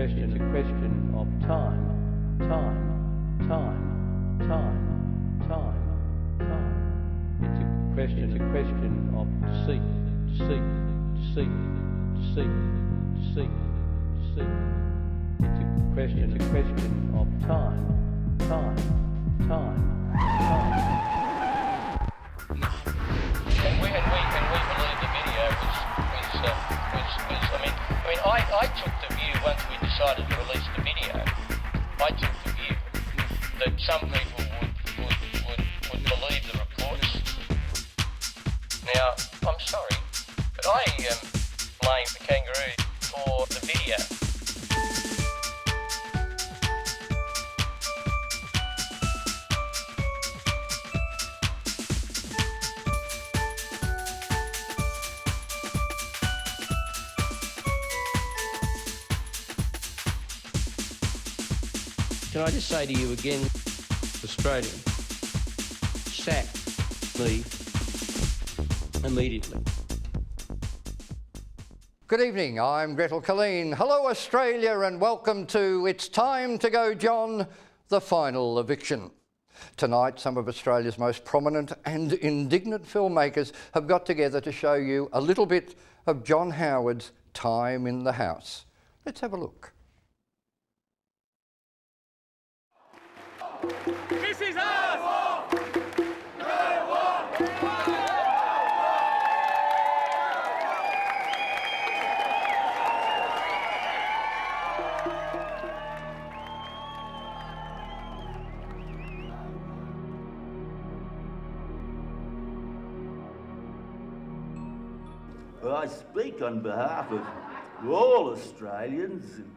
It's a question of time. It's a question of deceit. It's a question of time. And we believe the video I took the view once we decided to release the video. I took the view that some people would believe the reports. Now, I'm sorry, but I blame the kangaroo for the video. Can I just say to you again, Australian, sack me immediately. Good evening, I'm Gretel Killeen. Hello Australia and welcome to It's Time to Go John, the final eviction. Tonight, some of Australia's most prominent and indignant filmmakers have got together to show you a little bit of John Howard's time in the house. Let's have a look. This is us! Well, I speak on behalf of all Australians, and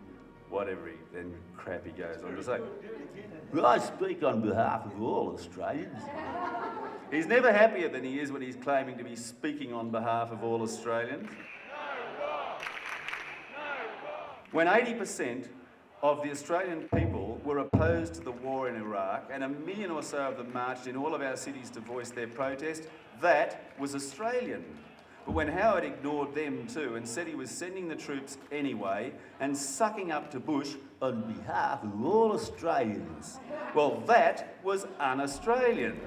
whatever then crap he goes on to say. Well, I speak on behalf of all Australians. He's never happier than he is when he's claiming to be speaking on behalf of all Australians. When 80% of the Australian people were opposed to the war in Iraq and 1 million or so of them marched in all of our cities to voice their protest, that was Australian. But when Howard ignored them too and said he was sending the troops anyway and sucking up to Bush on behalf of all Australians, well, that was un-Australian.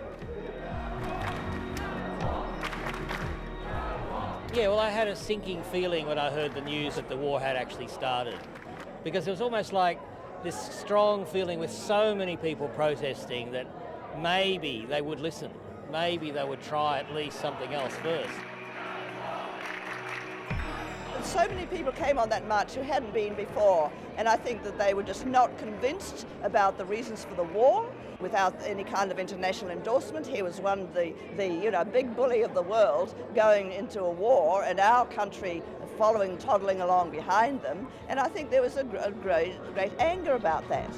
Yeah, well, I had a sinking feeling when I heard the news that the war had actually started, because it was almost like this strong feeling with so many people protesting that maybe they would listen, maybe they would try at least something else first. So many people came on that march who hadn't been before, and I think that they were just not convinced about the reasons for the war. Without any kind of international endorsement, he was one of the big bully of the world going into a war, and our country toddling along behind them. And I think there was a great anger about that.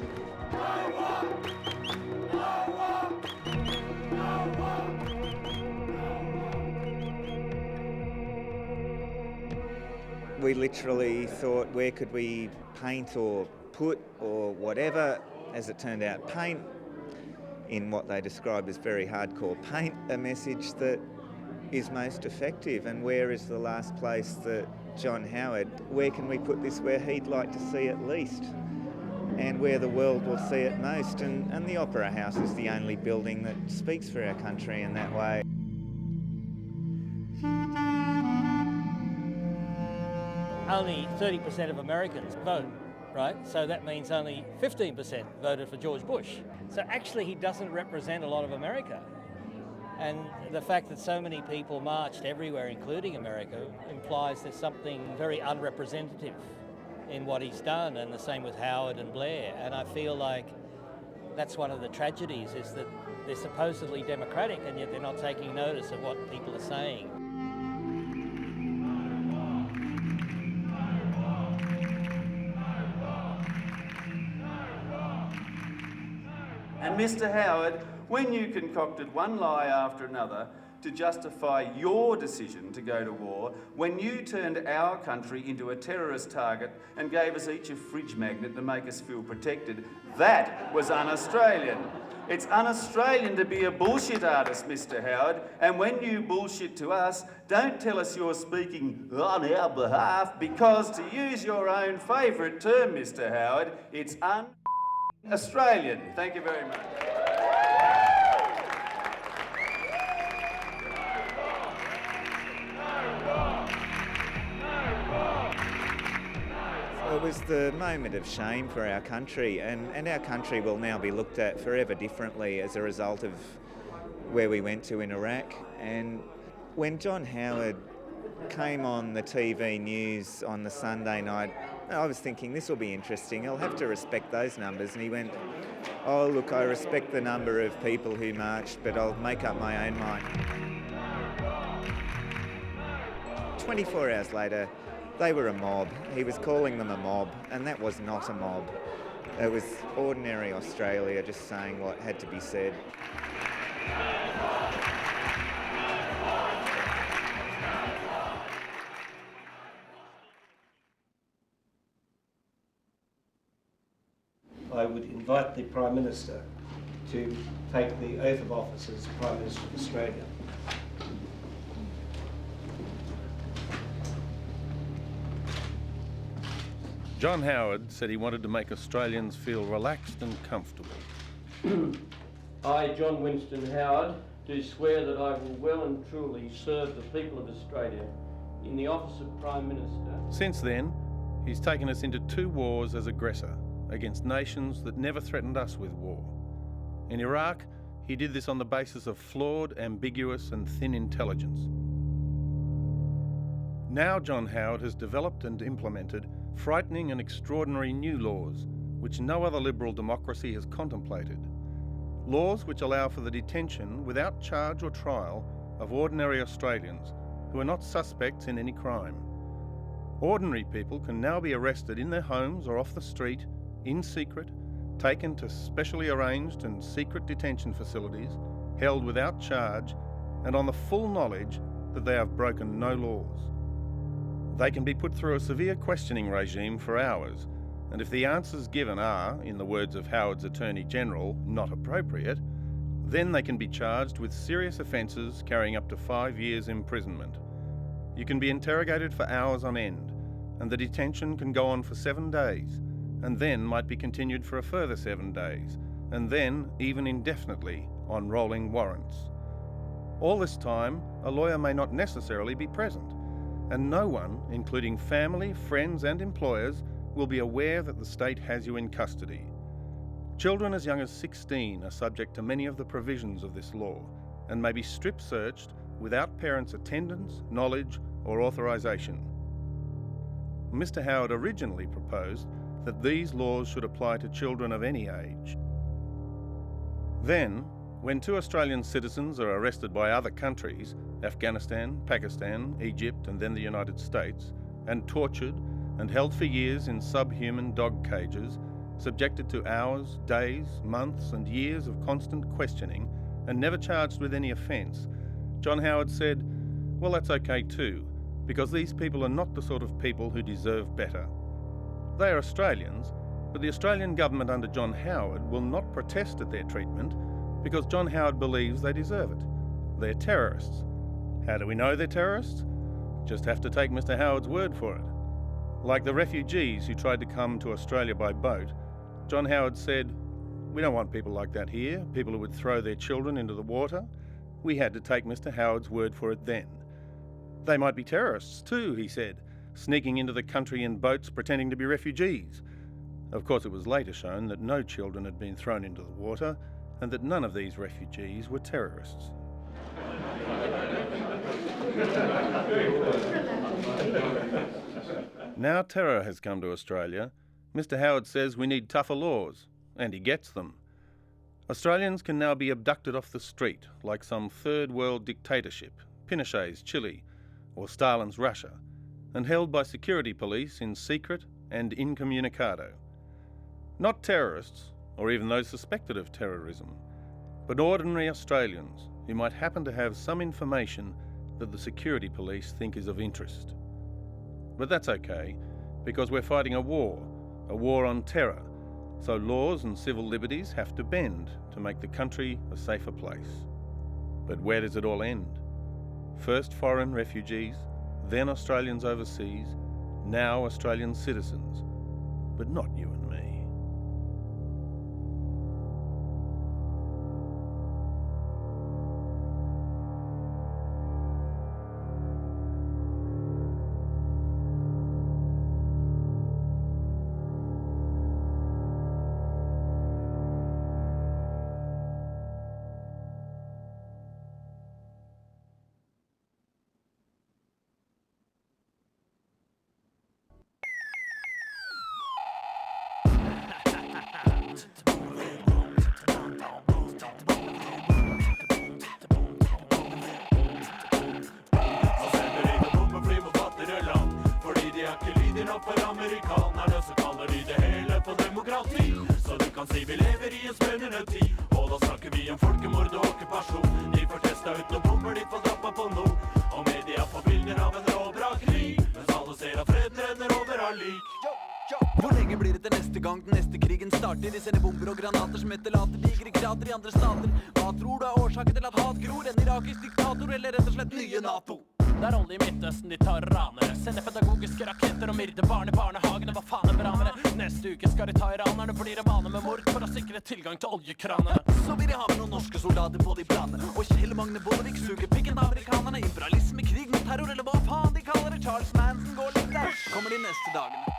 We literally thought, where could we paint or put or whatever? As it turned out, paint in what they describe as very hardcore paint, a message that is most effective. And where is the last place that John Howard, where can we put this where he'd like to see it least and where the world will see it most? And the Opera House is the only building that speaks for our country in that way. Only 30% of Americans vote, right? So that means only 15% voted for George Bush. So actually he doesn't represent a lot of America. And the fact that so many people marched everywhere, including America, implies there's something very unrepresentative in what he's done, and the same with Howard and Blair. And I feel like that's one of the tragedies, is that they're supposedly democratic and yet they're not taking notice of what people are saying. And Mr. Howard, when you concocted one lie after another to justify your decision to go to war when you turned our country into a terrorist target and gave us each a fridge magnet to make us feel protected. That was un-Australian. It's un-Australian to be a bullshit artist, Mr. Howard, and when you bullshit to us, don't tell us you're speaking on our behalf, because to use your own favourite term, Mr. Howard, it's un-Australian. Thank you very much. It was the moment of shame for our country, and our country will now be looked at forever differently as a result of where we went to in Iraq. And when John Howard came on the TV news on the Sunday night, I was thinking, this will be interesting, I'll have to respect those numbers. And he went, oh look, I respect the number of people who marched, but I'll make up my own mind. 24 hours later, they were a mob. He was calling them a mob, and that was not a mob. It was ordinary Australia just saying what had to be said. I would invite the Prime Minister to take the oath of office as Prime Minister of Australia. John Howard said he wanted to make Australians feel relaxed and comfortable. I, John Winston Howard, do swear that I will well and truly serve the people of Australia in the office of Prime Minister. Since then, he's taken us into 2 wars as aggressor against nations that never threatened us with war. In Iraq, he did this on the basis of flawed, ambiguous and thin intelligence. Now John Howard has developed and implemented frightening and extraordinary new laws which no other liberal democracy has contemplated. Laws which allow for the detention without charge or trial of ordinary Australians who are not suspects in any crime. Ordinary people can now be arrested in their homes or off the street, in secret, taken to specially arranged and secret detention facilities, held without charge, and on the full knowledge that they have broken no laws. They can be put through a severe questioning regime for hours, and if the answers given are, in the words of Howard's Attorney General, not appropriate, then they can be charged with serious offences carrying up to 5 years imprisonment. You can be interrogated for hours on end, and the detention can go on for 7 days, and then might be continued for a further 7 days, and then even indefinitely on rolling warrants. All this time, a lawyer may not necessarily be present, and no one, including family, friends and employers, will be aware that the state has you in custody. Children as young as 16 are subject to many of the provisions of this law and may be strip searched without parents' attendance, knowledge or authorisation. Mr. Howard originally proposed that these laws should apply to children of any age. Then, when 2 Australian citizens are arrested by other countries, Afghanistan, Pakistan, Egypt and then the United States, and tortured and held for years in subhuman dog cages, subjected to hours, days, months and years of constant questioning and never charged with any offence, John Howard said, well, that's okay too, because these people are not the sort of people who deserve better. They are Australians, but the Australian government under John Howard will not protest at their treatment because John Howard believes they deserve it. They're terrorists. How do we know they're terrorists? Just have to take Mr. Howard's word for it. Like the refugees who tried to come to Australia by boat, John Howard said, we don't want people like that here, people who would throw their children into the water. We had to take Mr. Howard's word for it then. They might be terrorists too, he said, sneaking into the country in boats pretending to be refugees. Of course, it was later shown that no children had been thrown into the water and that none of these refugees were terrorists. Now terror has come to Australia. Mr. Howard says we need tougher laws, and he gets them. Australians can now be abducted off the street like some third world dictatorship, Pinochet's Chile or Stalin's Russia, and held by security police in secret and incommunicado. Not terrorists, or even those suspected of terrorism, but ordinary Australians who might happen to have some information that the security police think is of interest. But that's okay, because we're fighting a war on terror, so laws and civil liberties have to bend to make the country a safer place. But where does it all end? First foreign refugees, then Australians overseas, now Australian citizens, but not you and me. Hvor lenge blir det til neste gang den neste krigen starter? De sender bomber og granater som etterlater digre krater i andre stater. Hva tror du er årsaken til at hat gror? En irakisk diktator eller rett og slett nye NATO? Det er alle i Midtøsten de tar ranere. Sender pedagogiske raketter og myrder barn i barnehagene. Hva faen er beramere? Neste uke skal de ta iranerne, blir det vane med mord for å sikre tilgang til oljekranene. Så vil de ha med noen norske soldater på de planene. Og Kjell Magne Bondevik suger pikken av amerikanerne. Imperialisme, krig mot terror, eller hva faen de kaller det. Charles Manson går litt der. Kommer de neste dagene.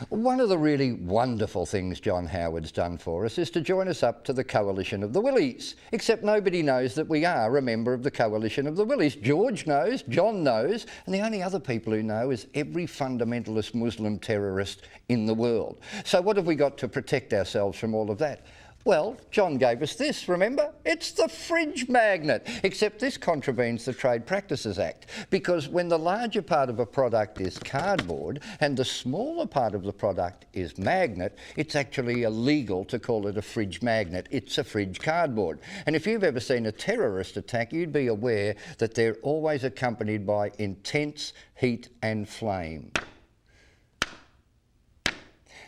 One of the really wonderful things John Howard's done for us is to join us up to the Coalition of the Willies. Except nobody knows that we are a member of the Coalition of the Willies. George knows, John knows, and the only other people who know is every fundamentalist Muslim terrorist in the world. So what have we got to protect ourselves from all of that? Well, John gave us this, remember? It's the fridge magnet, except this contravenes the Trade Practices Act, because when the larger part of a product is cardboard and the smaller part of the product is magnet, it's actually illegal to call it a fridge magnet. It's a fridge cardboard. And if you've ever seen a terrorist attack, you'd be aware that they're always accompanied by intense heat and flame.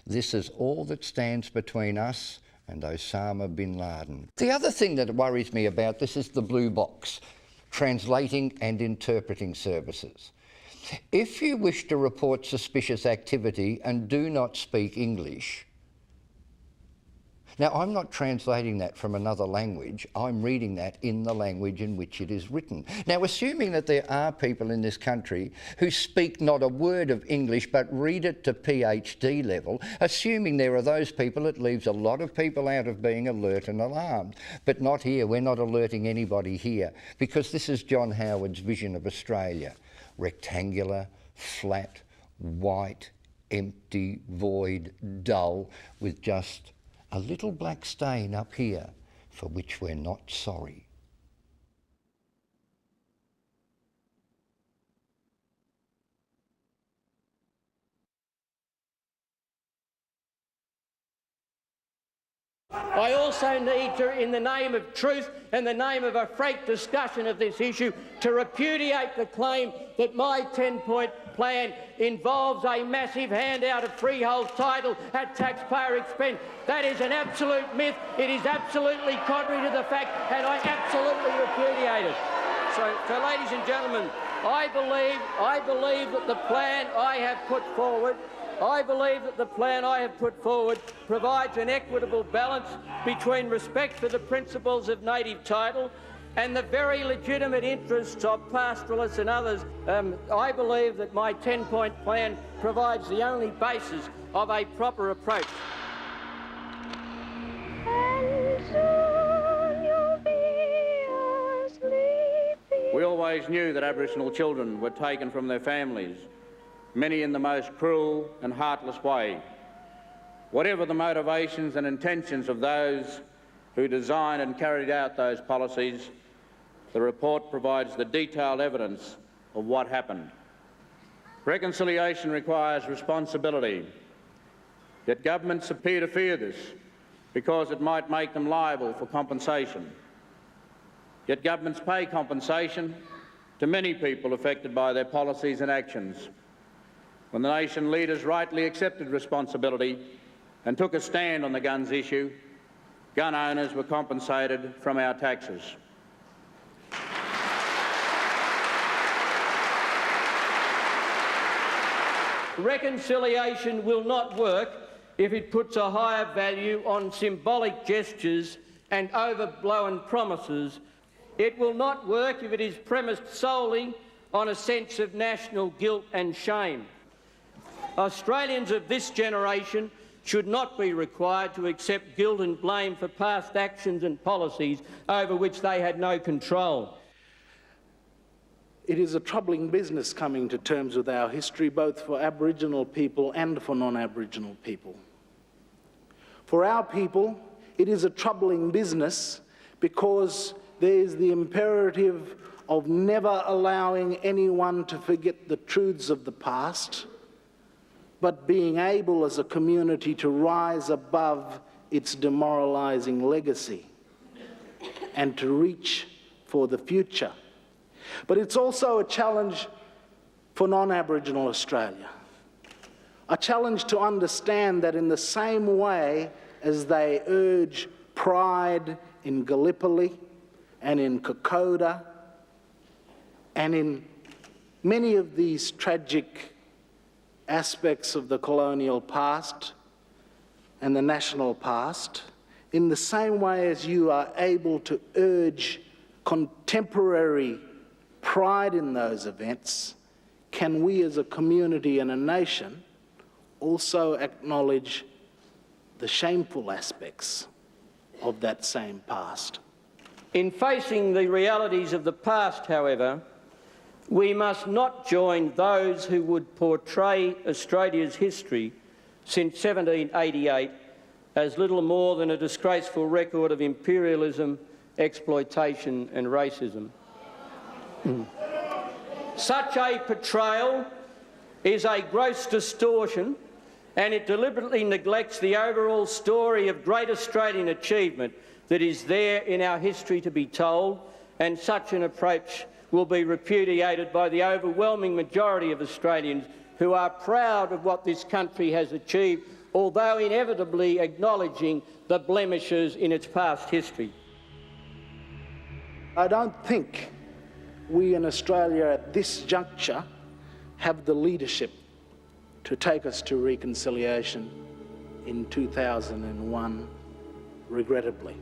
This is all that stands between us and Osama bin Laden. The other thing that worries me about this is the blue box, translating and interpreting services. If you wish to report suspicious activity and do not speak English, now I'm not translating that from another language, I'm reading that in the language in which it is written. Now, assuming that there are people in this country who speak not a word of English but read it to PhD level, assuming there are those people, it leaves a lot of people out of being alert and alarmed. But not here, we're not alerting anybody here, because this is John Howard's vision of Australia. Rectangular, flat, white, empty, void, dull, with just a little black stain up here for which we're not sorry. I also need to, in the name of truth and the name of a frank discussion of this issue, to repudiate the claim that my 10-point plan involves a massive handout of freehold title at taxpayer expense. That is an absolute myth. It is absolutely contrary to the fact, and I absolutely repudiate it. So ladies and gentlemen, I believe that the plan I have put forward provides an equitable balance between respect for the principles of native title and the very legitimate interests of pastoralists and others. I believe that my 10-point plan provides the only basis of a proper approach. We always knew that Aboriginal children were taken from their families, many in the most cruel and heartless way. Whatever the motivations and intentions of those who designed and carried out those policies, the report provides the detailed evidence of what happened. Reconciliation requires responsibility. Yet governments appear to fear this because it might make them liable for compensation. Yet governments pay compensation to many people affected by their policies and actions. When the nation leaders rightly accepted responsibility and took a stand on the guns issue, gun owners were compensated from our taxes. Reconciliation will not work if it puts a higher value on symbolic gestures and overblown promises. It will not work if it is premised solely on a sense of national guilt and shame. Australians of this generation should not be required to accept guilt and blame for past actions and policies over which they had no control. It is a troubling business coming to terms with our history, both for Aboriginal people and for non-Aboriginal people. For our people, it is a troubling business because there is the imperative of never allowing anyone to forget the truths of the past, but being able as a community to rise above its demoralising legacy and to reach for the future. But it's also a challenge for non-Aboriginal Australia. A challenge to understand that in the same way as they urge pride in Gallipoli and in Kokoda and in many of these tragic aspects of the colonial past and the national past, in the same way as you are able to urge contemporary pride in those events, can we as a community and a nation also acknowledge the shameful aspects of that same past? In facing the realities of the past, however, we must not join those who would portray Australia's history since 1788 as little more than a disgraceful record of imperialism, exploitation and racism. Such a portrayal is a gross distortion, and it deliberately neglects the overall story of great Australian achievement that is there in our history to be told, and such an approach will be repudiated by the overwhelming majority of Australians who are proud of what this country has achieved, although inevitably acknowledging the blemishes in its past history. I don't think we in Australia at this juncture have the leadership to take us to reconciliation in 2001, regrettably.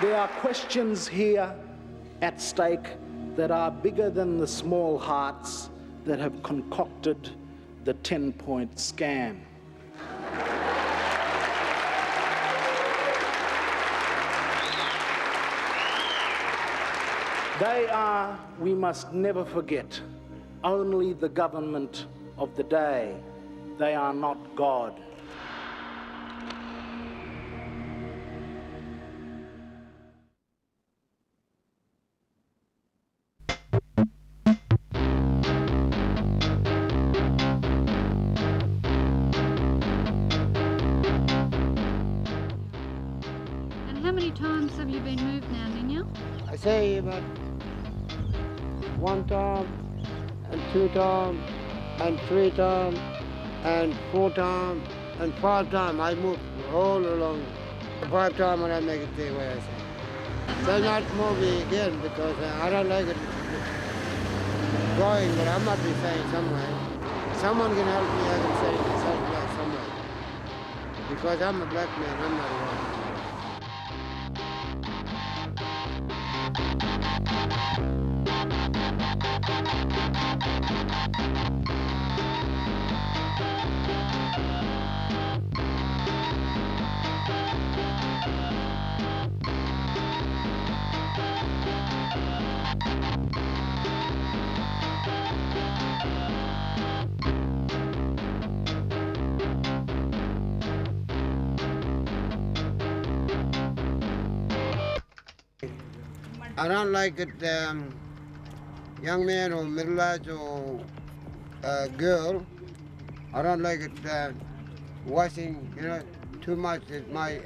There are questions here at stake that are bigger than the small hearts that have concocted the 10-point scam. They are, we must never forget, only the government of the day. They are not God. And how many times have you been moved now, Minya? I say about 1 time, and 2 times, and 3 times, and 4 times, and 5 times. I move all along. 5 times when I make it the way I say. They'll not move me again because I don't like it going, but I must be saying somewhere. Someone can help me, I can say it somewhere. Because I'm a black man, I'm not a white man. I don't like it, young man or middle-aged or girl. I don't like it washing, too much is my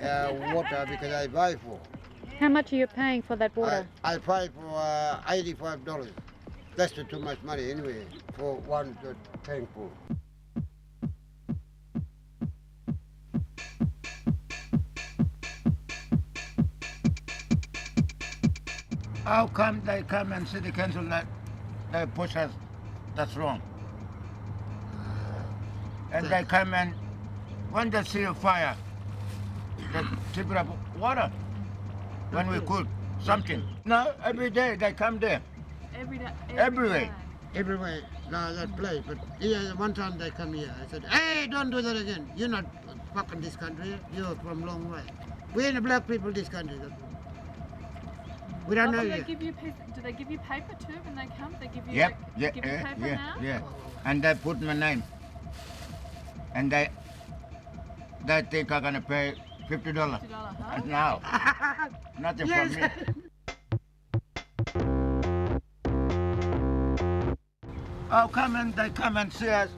water because I buy for. How much are you paying for that water? I pay for $85. That's too much money anyway for one tank full. How come they come and city council that they push us? That's wrong. And they come and when they see a fire, they tip it up water. When we cook something. No, every day they come there. Every day. Everywhere, no, that place. But here, one time they come here. I said, hey, don't do that again. You're not fucking this country. You're from long way. We're the black people this country. We don't know do you. They give you paper too when they come? They give you Yep, give you paper now? yeah. And they put my name. And they think I'm gonna pay $50. Huh? Now, nothing from me. How come and they come and see us?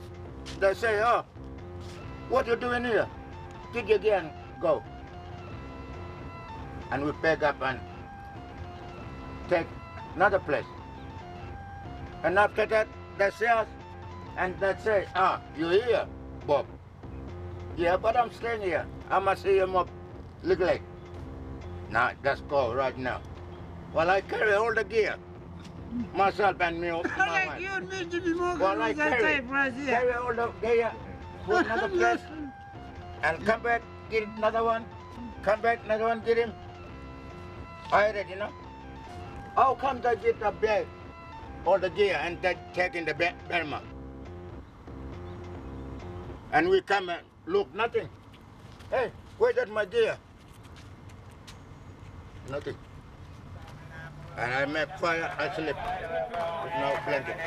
They say, oh, what you doing here? Did you again go? And we pack up and take another place. And after that, they see us and they say, you here, Bob? Yeah, but I'm staying here. I must see him up, look like. Nah, let's go right now. Well, I carry all the gear. Myself and me. My wife. You and me to be more Well, I carry all the gear, put another place, and come back, get another one, come back, another one, get him. I read, How come they get the bag, all the gear, and they take in the Burma? And we come and look, nothing. Hey, where's that my gear? Nothing. And I make fire, I sleep with no blanket.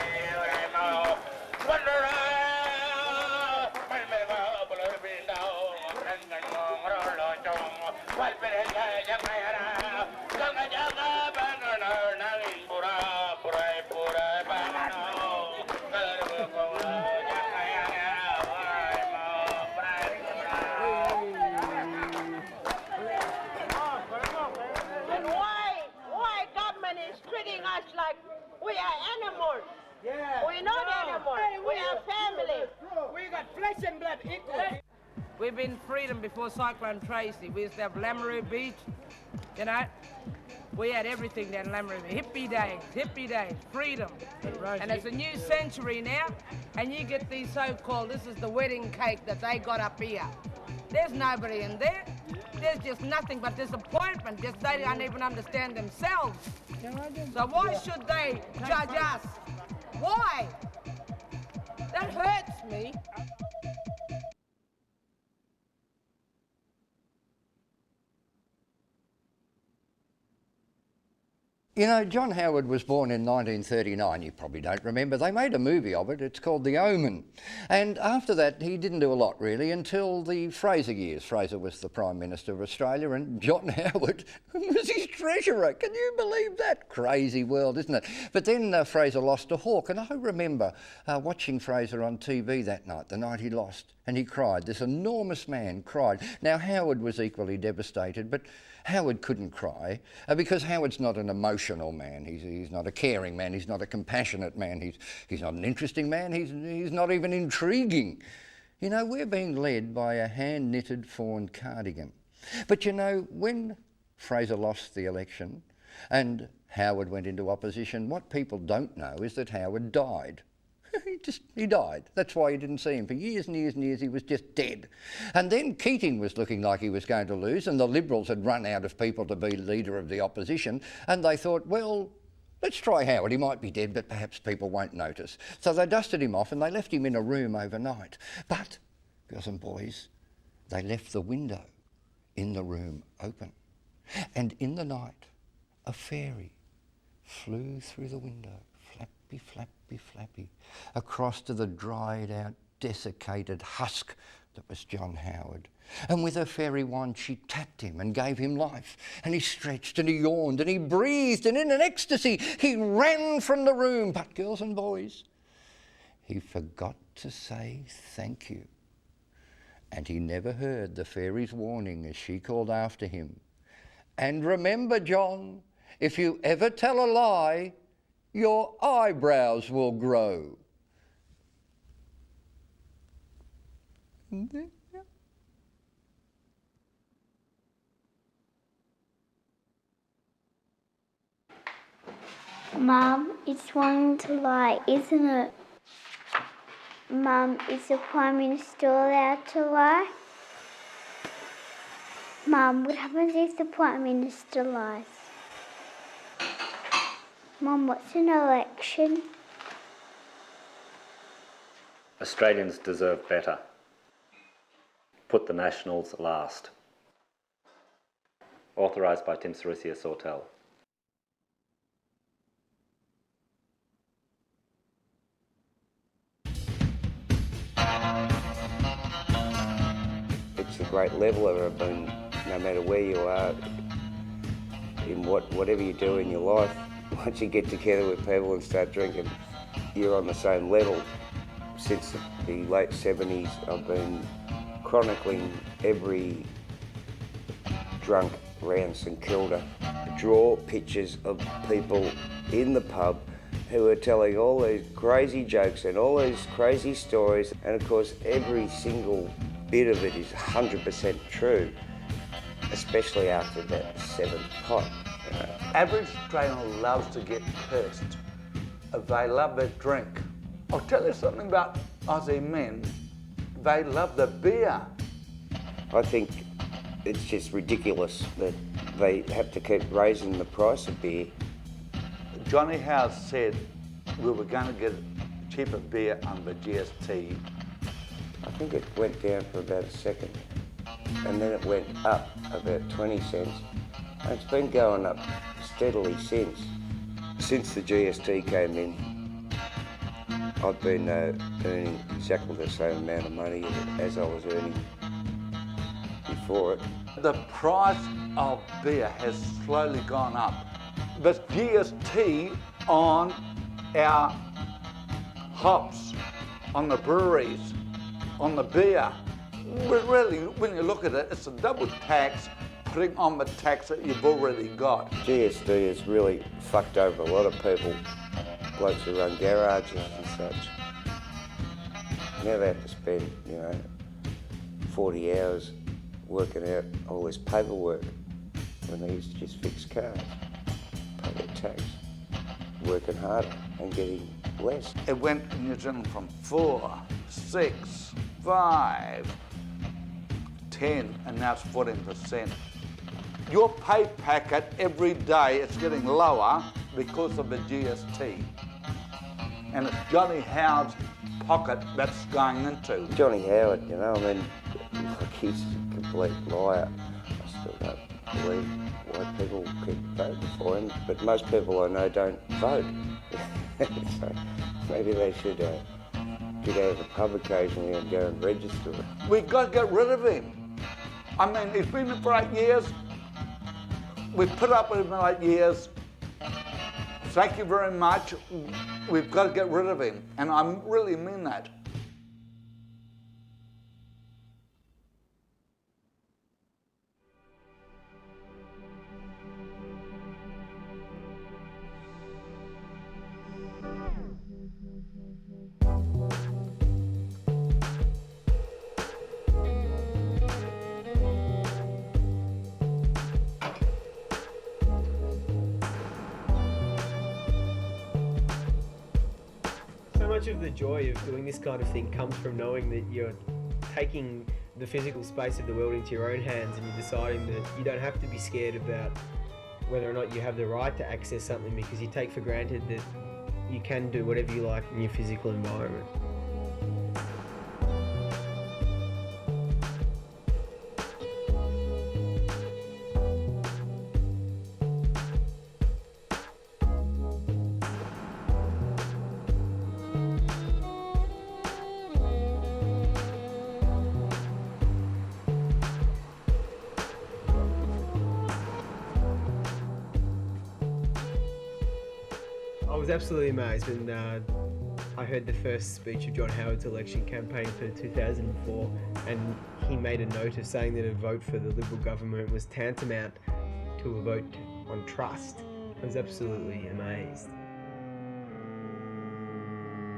Like we are animals. Yeah. We're not animals. We are family. We got flesh and blood equal. We've been freedom before Cyclone Tracy. We used to have Lameroo Beach, We had everything down Lameroo. Hippie days, freedom. And it's a new century now, and you get these so-called, this is the wedding cake that they got up here. There's nobody in there. There's just nothing but disappointment. Just they don't even understand themselves. So why should they judge us? Why? That hurts me. John Howard was born in 1939, you probably don't remember. They made a movie of it, it's called The Omen. And after that, he didn't do a lot really until the Fraser years. Fraser was the Prime Minister of Australia and John Howard was his treasurer. Can you believe that? Crazy world, isn't it? But then Fraser lost to Hawke, and I remember watching Fraser on TV that night, the night he lost, and he cried. This enormous man cried. Now, Howard was equally devastated, but Howard couldn't cry because Howard's not an emotional man. He's not a caring man. He's not a compassionate man. He's not an interesting man. He's not even intriguing. We're being led by a hand-knitted fawn cardigan. But when Fraser lost the election and Howard went into opposition, what people don't know is that Howard died. He died. That's why you didn't see him. For years and years and years, he was just dead. And then Keating was looking like he was going to lose, and the Liberals had run out of people to be leader of the opposition, and they thought, well, let's try Howard. He might be dead, but perhaps people won't notice. So they dusted him off and they left him in a room overnight. But, girls and boys, they left the window in the room open. And in the night, a fairy flew through the window, flappy, flappy, flappy, across to the dried out, desiccated husk that was John Howard. And with her fairy wand she tapped him and gave him life. And he stretched and he yawned and he breathed, and in an ecstasy he ran from the room. But girls and boys, he forgot to say thank you. And he never heard the fairy's warning as she called after him. And remember, John, if you ever tell a lie, your eyebrows will grow. Mum, it's one to lie, isn't it? Mum, is the Prime Minister allowed to lie? Mum, what happens if the Prime Minister lies? Mum, what's an election? Australians deserve better. Put the Nationals last. Authorised by Tim Sarisia Sortel. It's a great leveller of no matter where you are, in whatever you do in your life, once you get together with people and start drinking, you're on the same level. Since the late 70s, I've been chronicling every drunk around St Kilda. Draw pictures of people in the pub who are telling all these crazy jokes and all these crazy stories, and of course every single bit of it is 100% true, especially after that 7th pot. You know. Average Australian loves to get cursed. They love their drink. I'll tell you something about Aussie men. They love the beer. I think it's just ridiculous that they have to keep raising the price of beer. Johnny Howe said we were going to get cheaper beer under GST. I think it went down for about a second, and then it went up about 20 cents. And it's been going up steadily since. Since the GST came in, I've been earning exactly the same amount of money as I was earning before it. The price of beer has slowly gone up. The GST on our hops, on the breweries, on the beer, really, when you look at it, it's a double tax putting on the tax that you've already got. GST has really fucked over a lot of people, blokes who run garages and such. Now they have to spend, 40 hours working out all this paperwork when they used to just fix cars, pay their tax, working harder and getting less. It went in New Zealand from 4, 6, 5, 10, and now it's 14%. Your pay packet every day is getting lower because of the GST. And it's Johnny Howe's pocket that's going into. Johnny Howard, he's a complete liar. I still don't believe why people keep voting for him, but most people I know don't vote. So maybe they should get out of the pub occasionally and go and register. We've got to get rid of him. I mean, he's been there for 8 years. We've put up with him for 8 years. Thank you very much. We've got to get rid of him. And I really mean that. Much of the joy of doing this kind of thing comes from knowing that you're taking the physical space of the world into your own hands, and you're deciding that you don't have to be scared about whether or not you have the right to access something, because you take for granted that you can do whatever you like in your physical environment. I was absolutely amazed, and I heard the first speech of John Howard's election campaign for 2004, and he made a note of saying that a vote for the Liberal government was tantamount to a vote on trust. I was absolutely amazed.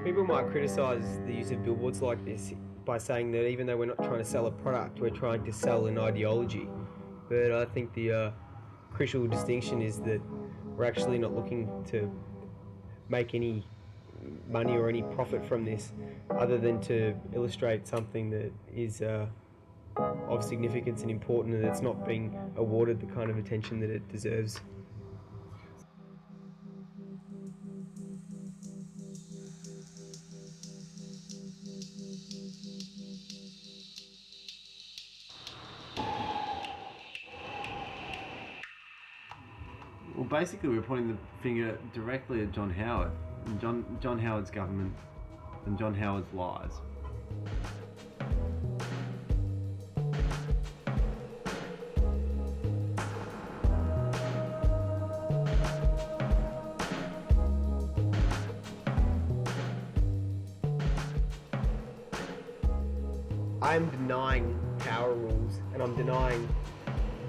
People might criticise the use of billboards like this by saying that even though we're not trying to sell a product, we're trying to sell an ideology. But I think the crucial distinction is that we're actually not looking to make any money or any profit from this other than to illustrate something that is of significance and important, and it's not being awarded the kind of attention that it deserves. Well, basically we're pointing the finger directly at John Howard, and John Howard's government and John Howard's lies. I'm denying power rules, and I'm denying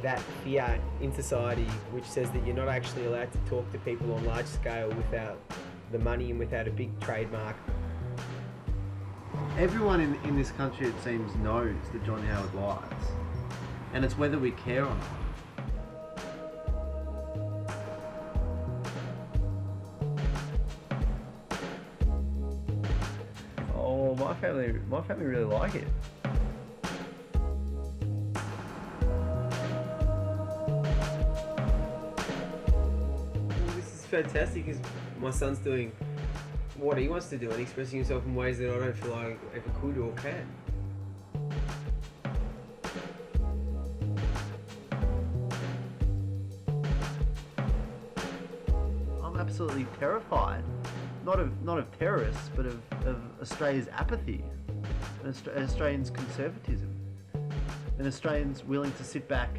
that fear in society which says that you're not actually allowed to talk to people on large scale without the money and without a big trademark. Everyone in this country, it seems, knows that John Howard lies, and it's whether we care or not. Oh, my family really like it. Fantastic, because my son's doing what he wants to do and expressing himself in ways that I don't feel like I ever could or can. I'm absolutely terrified, not of terrorists, but of Australia's apathy, and Australians' conservatism, and Australians willing to sit back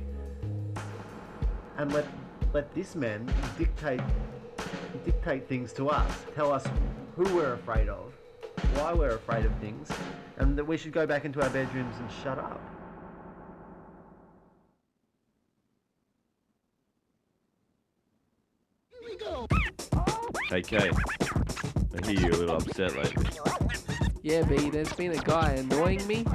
and let this man dictate things to us, tell us who we're afraid of, why we're afraid of things, and that we should go back into our bedrooms and shut up. Hey Kay, I hear you're a little upset lately. Yeah, B, there's been a guy annoying me.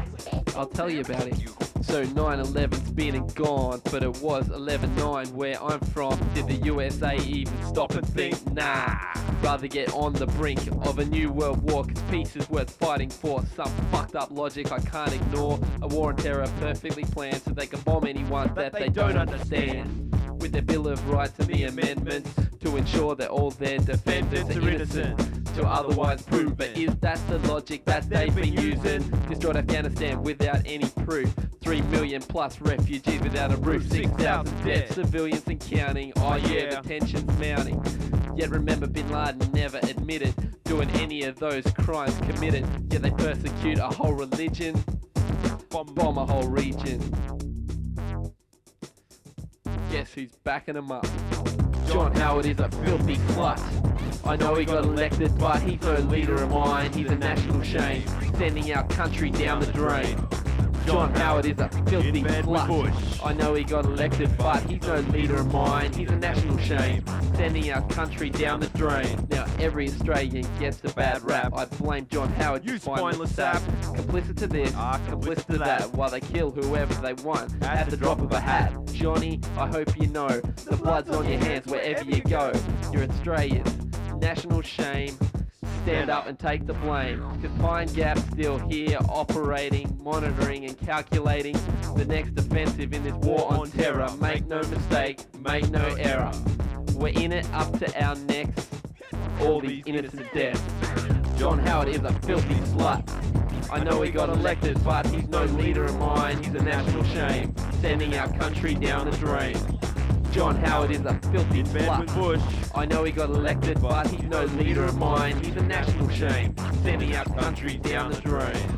I'll tell you about it. So 9/11's been and gone, but it was 11/9 where I'm from. Did the USA even stop and think? Nah, rather get on the brink of a new world war, cause peace is worth fighting for. Some fucked up logic I can't ignore. A war on terror perfectly planned so they can bomb anyone that they don't understand. With their Bill of Rights and the amendments to ensure that all their defendants are innocent, to otherwise prove. But is that the logic that they've been using? Destroyed Afghanistan without any proof. 3 million plus refugees without a roof. 6,000 dead civilians and counting. Oh yeah, the tension's mounting. Yet remember, Bin Laden never admitted doing any of those crimes committed. Yet they persecute a whole religion, bomb a whole region. Guess who's backing him up? John Howard is a filthy slut. I know he got elected, but he's no leader of mine. He's a national shame, sending our country down the drain. John Howard is a filthy slut. I know he got elected, but he's no leader of mine. He's a national shame, sending our country down the drain. Now every Australian gets a bad rap. I blame John Howard, you spineless sap. Complicit to this, complicit to that, while they kill whoever they want at the drop of a hat. Johnny, I hope you know, the blood's on your hands wherever you go. You're Australian, national shame. Stand up and take the blame, cause Pine Gap's still here, operating, monitoring and calculating the next offensive in this war on terror. Make no mistake, make no error, we're in it up to our necks, all these innocent deaths. John Howard is a filthy slut. I know he got elected, but he's no leader of mine. He's a national shame, sending our country down the drain. John Howard is a filthy slut. I know he got elected, but he's no leader of mine. He's a national shame, sending our country down the drain.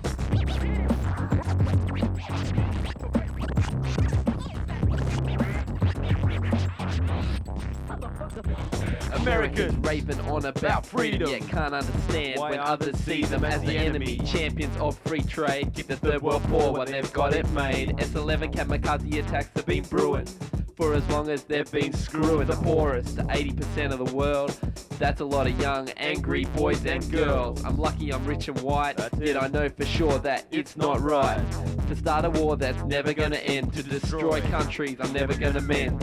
Americans raving on about freedom, yet can't understand when others see them as the enemy. Champions of free trade, keep the third world poor while they've got it made. S-11 kamikaze attacks have been brewing for as long as they've been screwing the poorest to 80% of the world. That's a lot of young, angry boys and girls. I'm lucky I'm rich and white, yet I know for sure that it's not right to start a war that's never gonna end, to destroy countries I'm never gonna mend.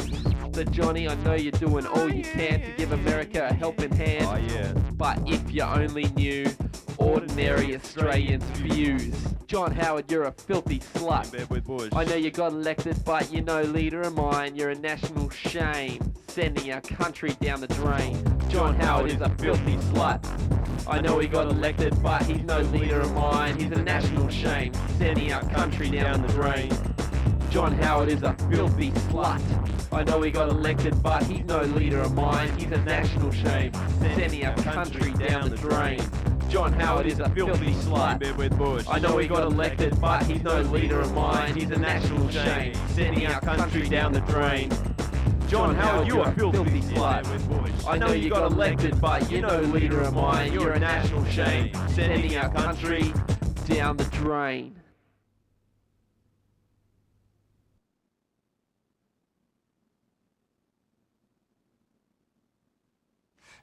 So Johnny, I know you're doing all you can to give America a helping hand. But if you only knew ordinary Australians' views. John Howard, you're a filthy slut. I know you got elected, but you're no leader of mine. You're a national shame, sending our country down the drain. John Howard is a filthy slut. I know he got elected, but he's no leader of mine. He's a national shame, sending our country down the drain. John Howard is a filthy slut. I know he got elected, but he's no leader of mine. He's a national shame, sending our country down the drain. John Howard is a filthy slut. I know he got elected, but he's no leader of mine. He's a national shame, sending our country down the drain. John Howard, you're a filthy slut. I know you got elected, but you're no leader of mine. You're a national shame, sending our country down the drain.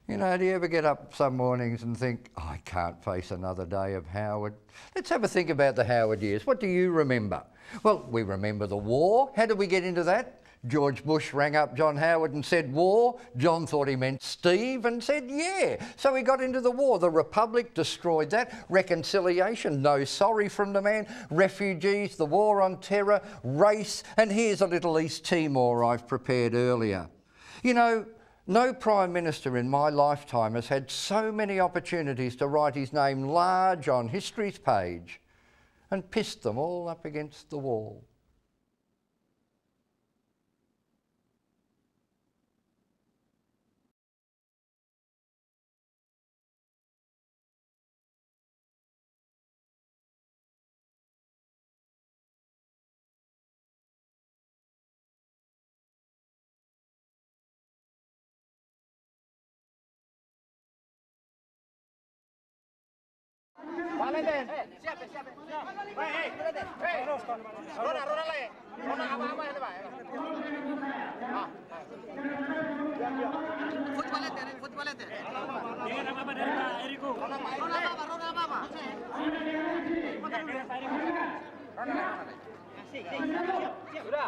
You know, do you ever get up some mornings and think, oh, I can't face another day of Howard? Let's have a think about the Howard years. What do you remember? Well, we remember the war. How did we get into that? George Bush rang up John Howard and said, war. John thought he meant Steve and said, yeah. So he got into the war. The Republic destroyed that. Reconciliation, no sorry from the man. Refugees, the war on terror, race, and here's a little East Timor I've prepared earlier. You know, no Prime Minister in my lifetime has had so many opportunities to write his name large on history's page and pissed them all up against the wall. Valenten. Siap. Hei. Rona lagi. Rona apa ini, Pak? Foot Valenten. Dengan apa dari Pak Eriko? Rona apa? Sudah.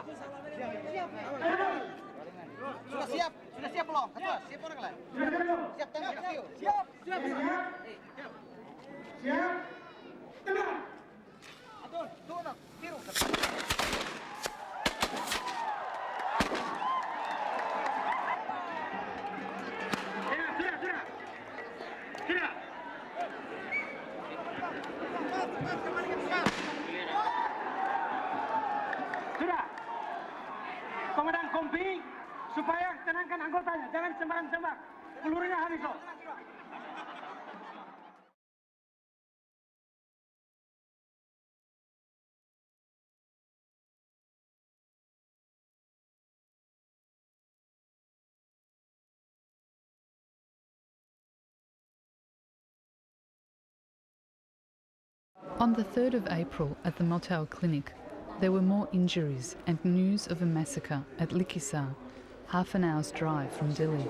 Sudah siap belum? Siap orang lain. Siap tembak. Siap. Siap. Tembak. Atur, tiru. Sudah. Sudah. Komandan Kompi, supaya tenangkan anggotanya, jangan sembarang-sembarang. Pelurunya habis kok. On the 3rd of April at the Motel Clinic, there were more injuries and news of a massacre at Likisar, half an hour's drive from Dili.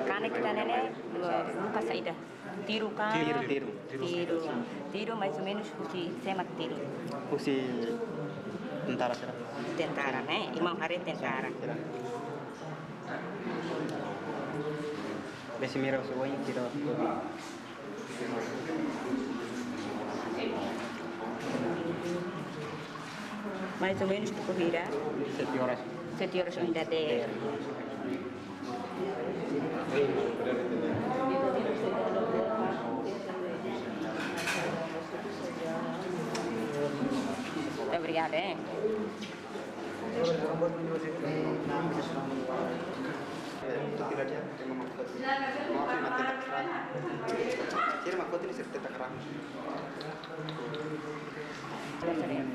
Karena kita nenek luka Saidah, tiru kan? Tiru mais ou menos fungsi semak tiru. Fungsi tentara. Tentara, né? Imam Hari tentara. Besi mira semuanya tiro. Mais ou menos por corrida. 7 horas. 7 horas ainda de. Obrigada, hein?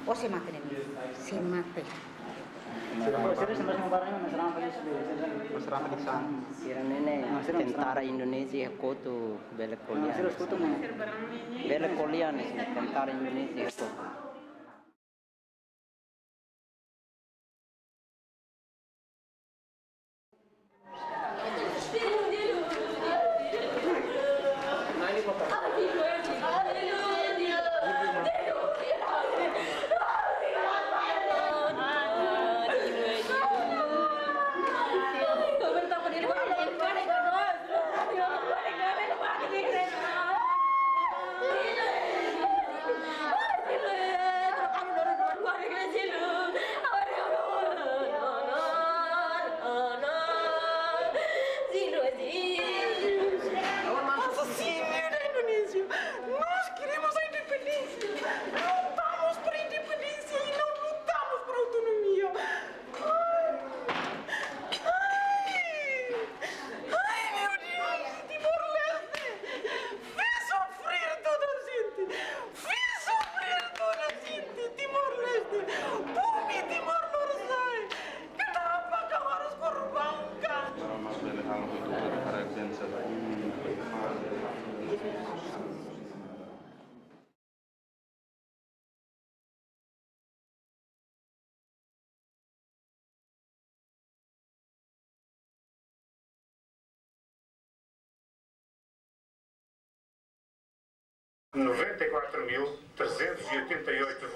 Oh, se mata nele. Se mata. Tentara Indonesia koto bela kolian. Bela kolian tentara Indonesia koto.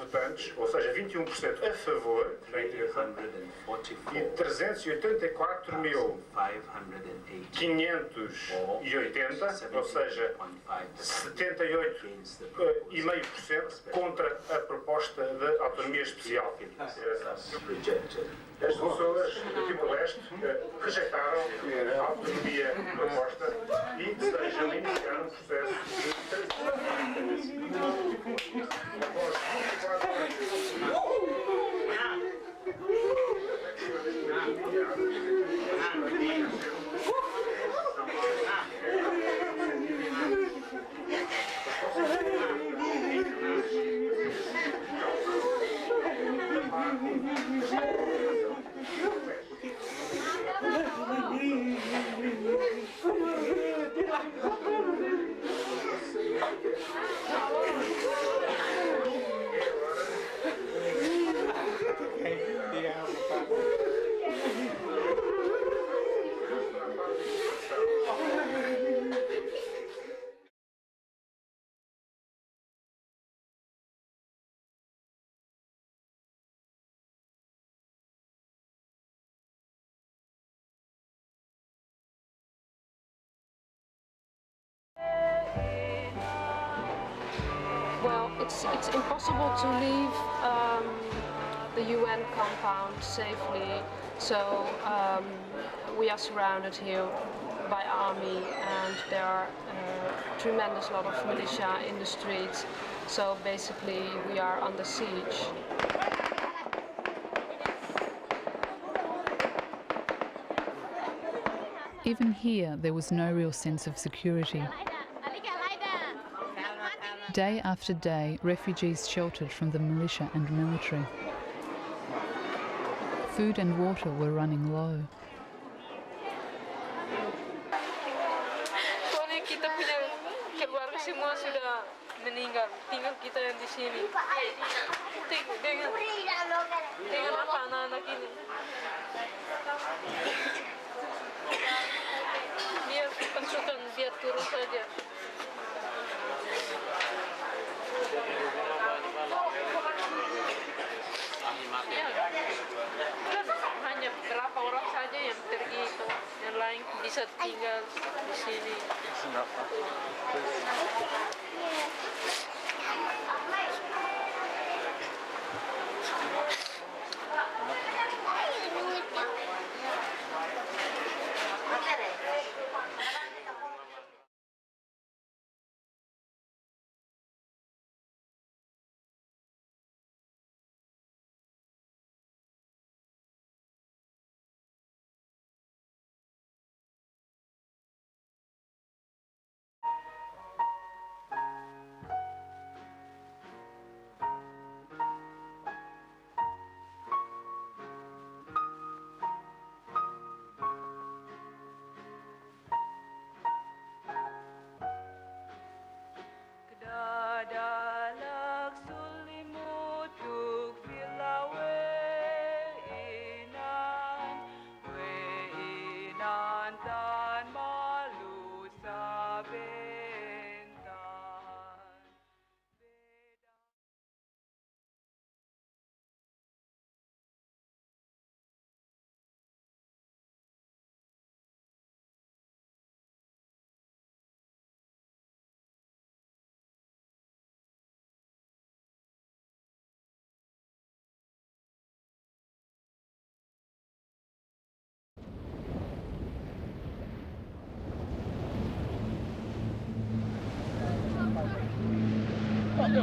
votantes, ou seja, 21% a favor da integração, e 384.580, ou seja, 78,5% contra a proposta de autonomia especial. As pessoas do Timor-Leste rejeitaram a autonomia proposta e desejam iniciar um processo de transição. Well, it's impossible to leave the UN compound safely, so we are surrounded here by army, and there are tremendous lot of militia in the streets, so basically we are under siege. Even here, there was no real sense of security. Day after day, refugees sheltered from the militia and military. Food and water were running low. Soalnya kita punya keluarga semua sudah meninggal, tinggal kita yang di sini. Dengan apa anak-anak ini? Biar pasukan biar turun saja. Hanya berapa orang saja yang pergi itu, yang lain bisa tinggal di sini. East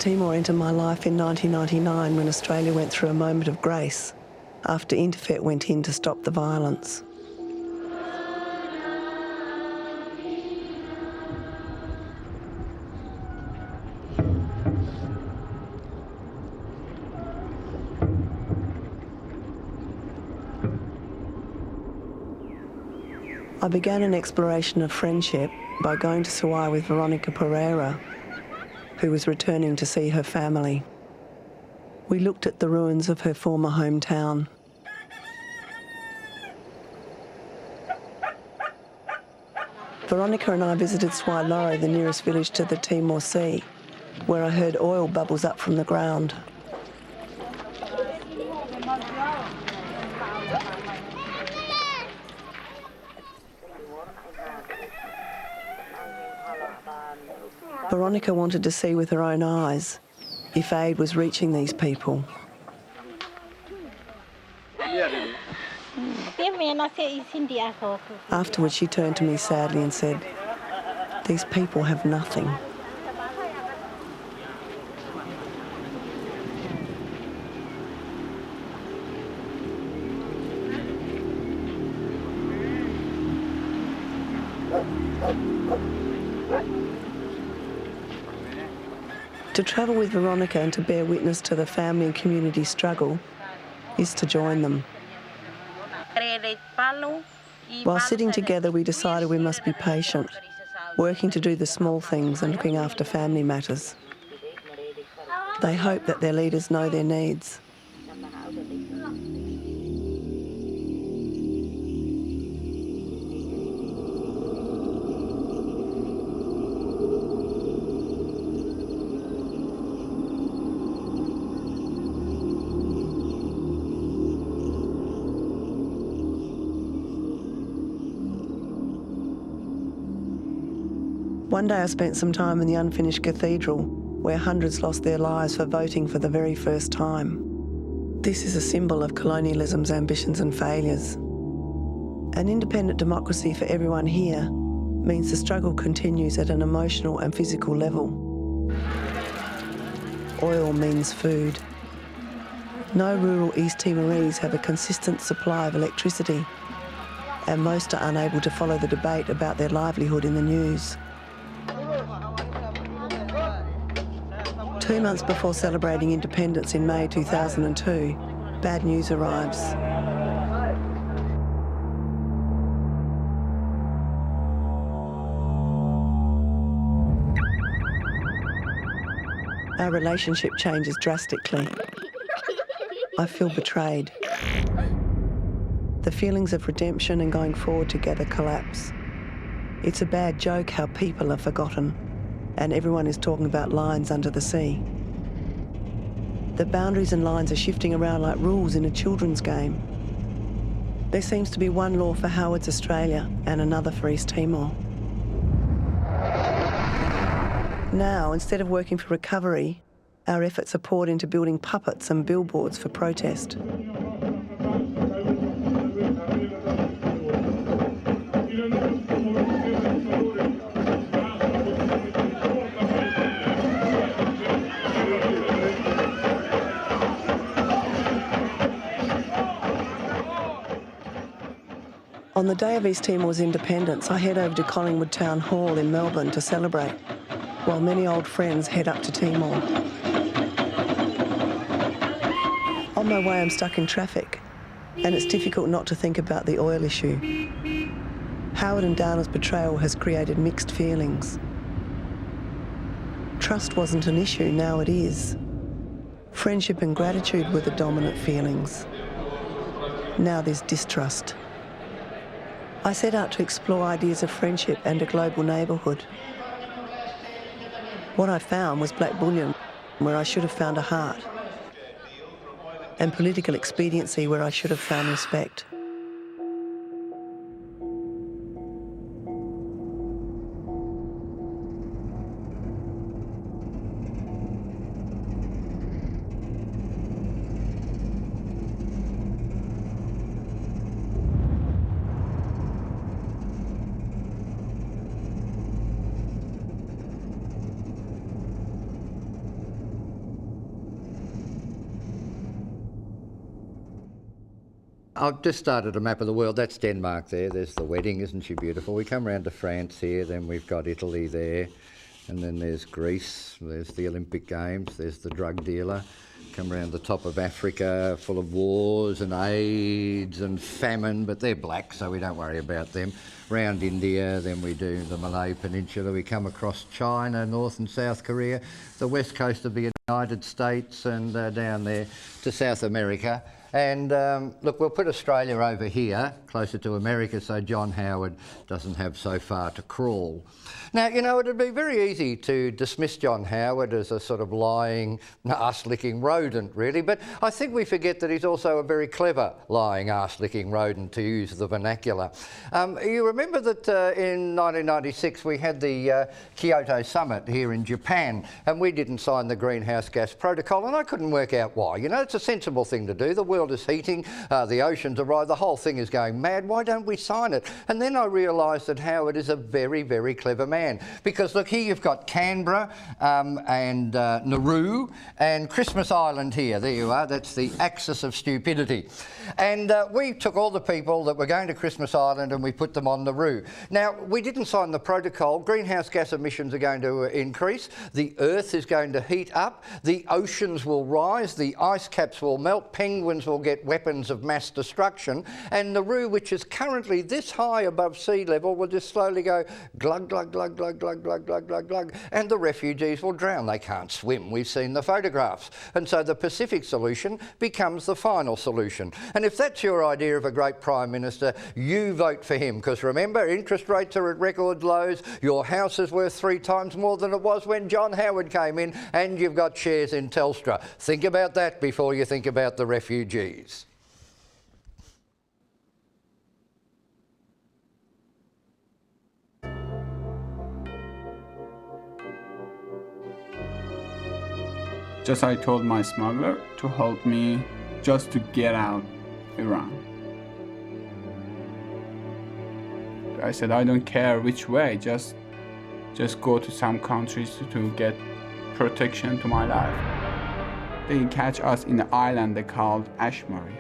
Timor entered my life in 1999 when Australia went through a moment of grace after Interfet went in to stop the violence. I began an exploration of friendship by going to Suai with Veronica Pereira, who was returning to see her family. We looked at the ruins of her former hometown. Veronica and I visited Suai Loro, the nearest village to the Timor Sea, where I heard oil bubbles up from the ground. Veronica wanted to see with her own eyes if aid was reaching these people. Afterwards, she turned to me sadly and said, "These people have nothing." To travel with Veronica and to bear witness to the family and community struggle is to join them. While sitting together, we decided we must be patient, working to do the small things and looking after family matters. They hope that their leaders know their needs. One day I spent some time in the unfinished cathedral where hundreds lost their lives for voting for the very first time. This is a symbol of colonialism's ambitions and failures. An independent democracy for everyone here means the struggle continues at an emotional and physical level. Oil means food. No rural East Timorese have a consistent supply of electricity, and most are unable to follow the debate about their livelihood in the news. 2 months before celebrating independence in May 2002, bad news arrives. Our relationship changes drastically. I feel betrayed. The feelings of redemption and going forward together collapse. It's a bad joke how people are forgotten, and everyone is talking about lines under the sea. The boundaries and lines are shifting around like rules in a children's game. There seems to be one law for Howard's Australia and another for East Timor. Now, instead of working for recovery, our efforts are poured into building puppets and billboards for protest. On the day of East Timor's independence, I head over to Collingwood Town Hall in Melbourne to celebrate, while many old friends head up to Timor. On my way, I'm stuck in traffic, and it's difficult not to think about the oil issue. Howard and Dana's betrayal has created mixed feelings. Trust wasn't an issue, now it is. Friendship and gratitude were the dominant feelings. Now there's distrust. I set out to explore ideas of friendship and a global neighbourhood. What I found was black bullion, where I should have found a heart, and political expediency, where I should have found respect. I've just started a map of the world. That's Denmark there. There's the wedding. Isn't she beautiful? We come round to France here, then we've got Italy there, and then there's Greece. There's the Olympic Games. There's the drug dealer. Come round the top of Africa, full of wars and AIDS and famine, but they're black, so we don't worry about them. Round India, then we do the Malay Peninsula. We come across China, North and South Korea, the west coast of the United States, and down there to South America. And look, we'll put Australia over here, closer to America, so John Howard doesn't have so far to crawl. Now, you know, it'd be very easy to dismiss John Howard as a sort of lying, arse-licking rodent, really, but I think we forget that he's also a very clever lying, arse-licking rodent, to use the vernacular. You remember that in 1996 we had the Kyoto summit here in Japan, and we didn't sign the Greenhouse Gas Protocol, and I couldn't work out why. You know, it's a sensible thing to do. The world is heating, the oceans are rising, the whole thing is going mad. Why don't we sign it? And then I realised that Howard is a very, very clever man. Because look, here you've got Canberra and Nauru and Christmas Island here. There you are. That's the axis of stupidity. And we took all the people that were going to Christmas Island and we put them on Nauru. Now, we didn't sign the protocol. Greenhouse gas emissions are going to increase. The Earth is going to heat up. The oceans will rise. The ice caps will melt. Penguins will get weapons of mass destruction. And Nauru, which is currently this high above sea level, will just slowly go glug, glug, glug, glug, glug, glug, glug, glug, glug, and the refugees will drown. They can't swim. We've seen the photographs. And so the Pacific solution becomes the final solution. And if that's your idea of a great Prime Minister, you vote for him. Because remember, interest rates are at record lows, your house is worth 3 times more than it was when John Howard came in, and you've got shares in Telstra. Think about that before you think about the refugees. Just I told my smuggler to help me just to get out Iran. I said, I don't care which way, just go to some countries to get protection to my life. They catch us in the island they called Ashmarif.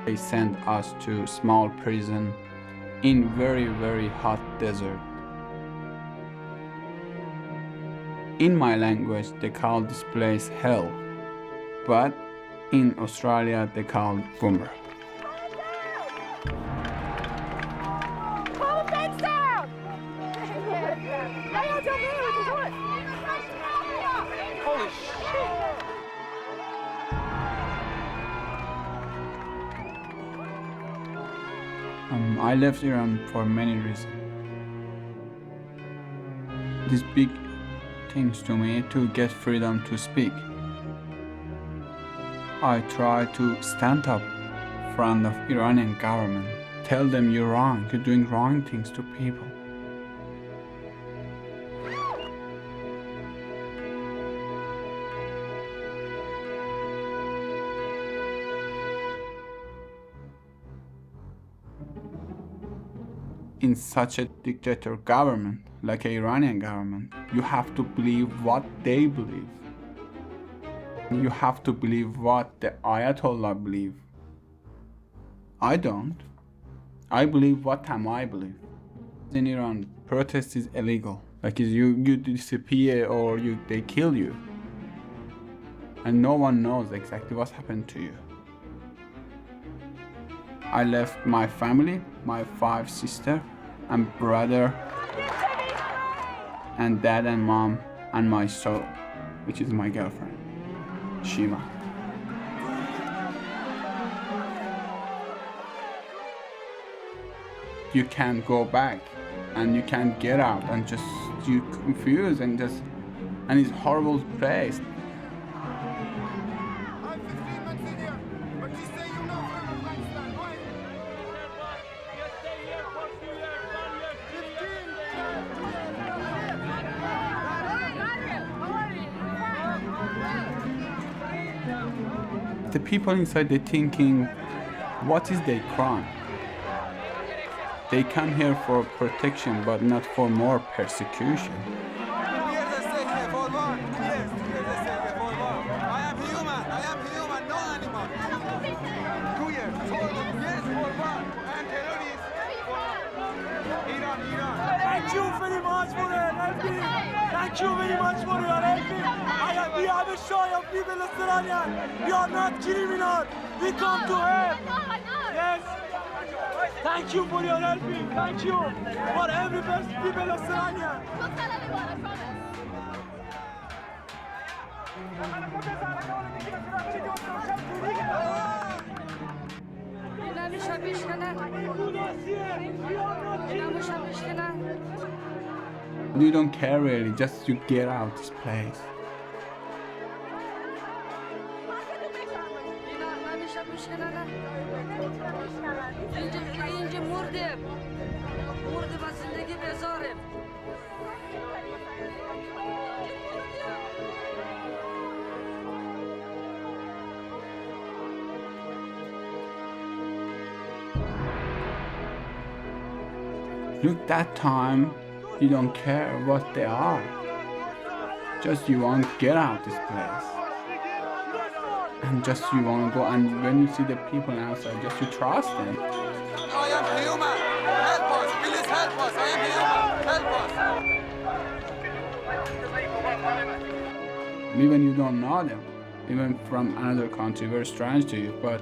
They sent us to small prison in very, very hot desert. In my language, they call this place hell, but in Australia, they call it Boomer. Pull the fence down! Holy shit! I left Iran for many reasons. These big things to me to get freedom to speak. I try to stand up in front of Iranian government, tell them you're wrong, you're doing wrong things to people. In such a dictator government, like an Iranian government, you have to believe what they believe. You have to believe what the Ayatollah believe. I don't. I believe what I believe. In Iran, protest is illegal. Like you disappear or they kill you. And no one knows exactly what's happened to you. I left my family, my 5 sisters and brother, and dad and mom, and my soul, which is my girlfriend, Shima. You can't go back, and you can't get out, and just you confused and it's a horrible place. The people inside, they're thinking, what is their crime? They come here for protection, but not for more persecution. Thank you very much for helping. Thank you very much for your helping. We have a show of people Australian. We are not criminal. We come to help. Yes. Thank you for your helping. Thank you for every people Australian. You don't care really, just you get out this place. Look, that time you don't care what they are. Just you want to get out this place. And just you want to go, and when you see the people outside, just you trust them. I am human. Help us. Please help us. I am human. Help us. Even you don't know them, even from another country, very strange to you, but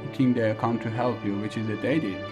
you think they come to help you, which is what they did.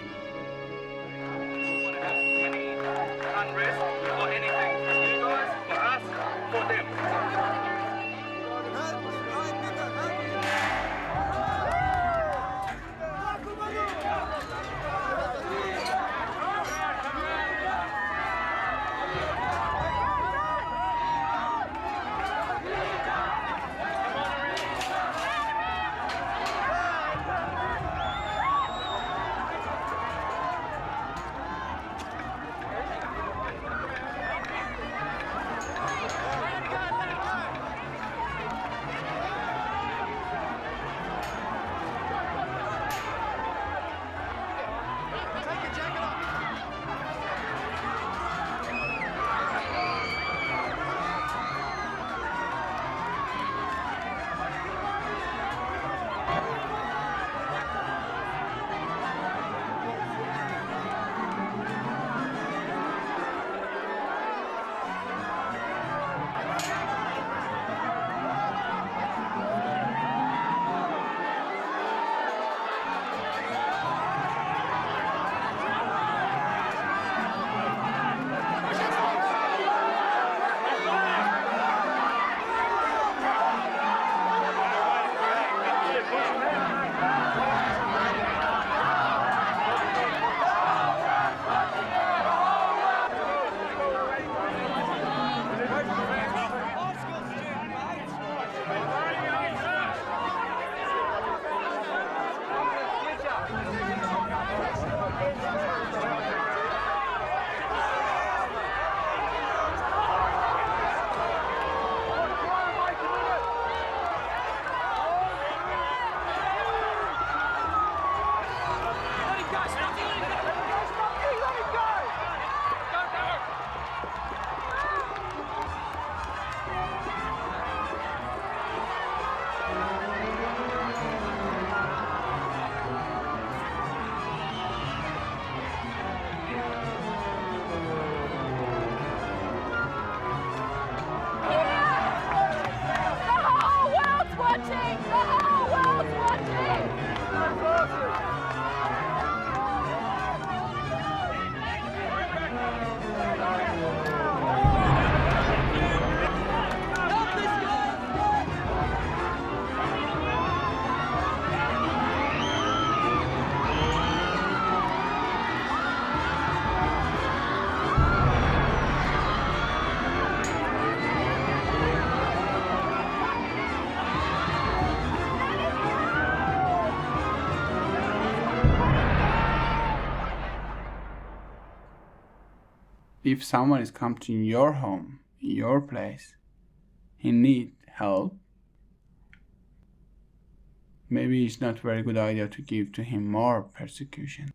If someone is come to your home, your place, he need help, maybe it's not very good idea to give to him more persecution.